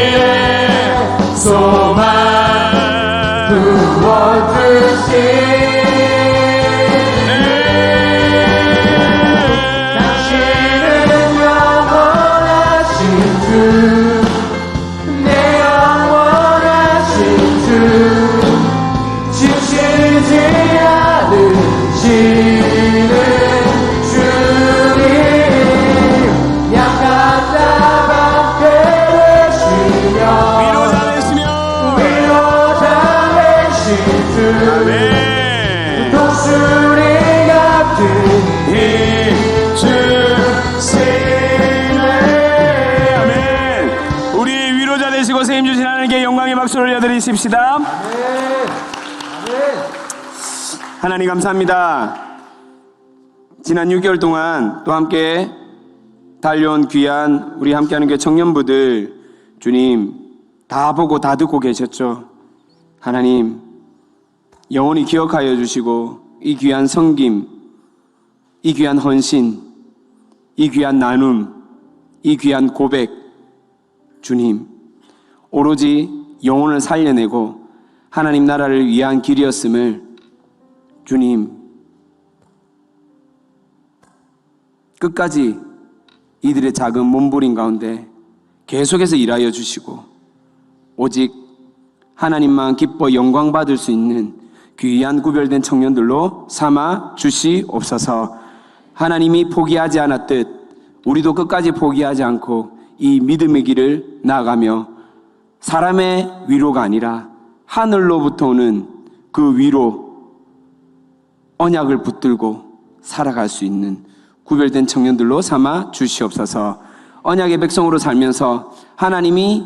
통치하시네 소망 구원 주신 당신은 영원하신 주 내 영원하신 주 지치지 않으시는 주님 약한 자 앞에 계시며 위로자 되시며 위로자 되신 주 아멘 독수리 같은 이주 세네 아멘 우리 위로자 되시고 세임 주신 하나님께 영광의 박수를 올려드리십시다. 하나님 감사합니다. 지난 6개월 동안 또 함께 달려온 귀한 우리 함께하는 교회 청년부들 주님 다 보고 다 듣고 계셨죠. 하나님 영원히 기억하여 주시고 이 귀한 섬김, 이 귀한 헌신, 이 귀한 나눔, 이 귀한 고백 주님 오로지 영혼을 살려내고 하나님 나라를 위한 길이었음을 주님 끝까지 이들의 작은 몸부림 가운데 계속해서 일하여 주시고 오직 하나님만 기뻐 영광 받을 수 있는 귀한 구별된 청년들로 삼아 주시옵소서. 하나님이 포기하지 않았듯 우리도 끝까지 포기하지 않고 이 믿음의 길을 나아가며 사람의 위로가 아니라 하늘로부터 오는 그 위로 언약을 붙들고 살아갈 수 있는 구별된 청년들로 삼아 주시옵소서. 언약의 백성으로 살면서 하나님이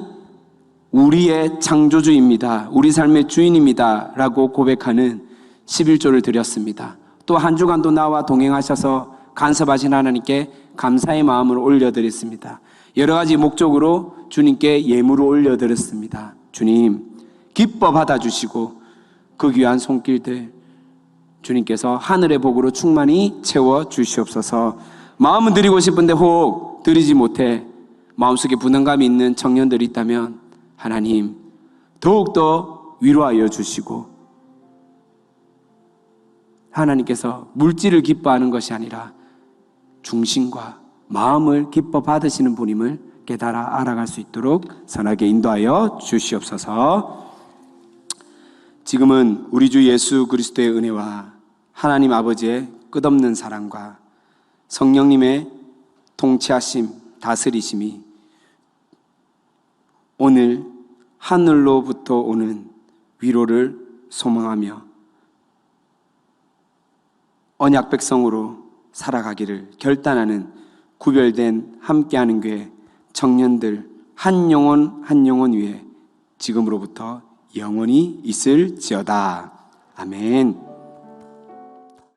우리의 창조주입니다. 우리 삶의 주인입니다. 라고 고백하는 11조를 드렸습니다. 또 한 주간도 나와 동행하셔서 간섭하신 하나님께 감사의 마음을 올려드렸습니다. 여러 가지 목적으로 주님께 예물을 올려드렸습니다. 주님 기뻐 받아주시고 그 귀한 손길들 주님께서 하늘의 복으로 충만히 채워 주시옵소서. 마음은 드리고 싶은데 혹 드리지 못해 마음속에 부담감이 있는 청년들이 있다면 하나님 더욱더 위로하여 주시고 하나님께서 물질을 기뻐하는 것이 아니라 중심과 마음을 기뻐 받으시는 분임을 깨달아 알아갈 수 있도록 선하게 인도하여 주시옵소서. 지금은 우리 주 예수 그리스도의 은혜와 하나님 아버지의 끝없는 사랑과 성령님의 통치하심, 다스리심이 오늘 하늘로부터 오는 위로를 소망하며 언약 백성으로 살아가기를 결단하는 구별된 함께하는 교회 청년들 한 영혼 한 영혼 위에 지금으로부터 영원히 있을지어다. 아멘.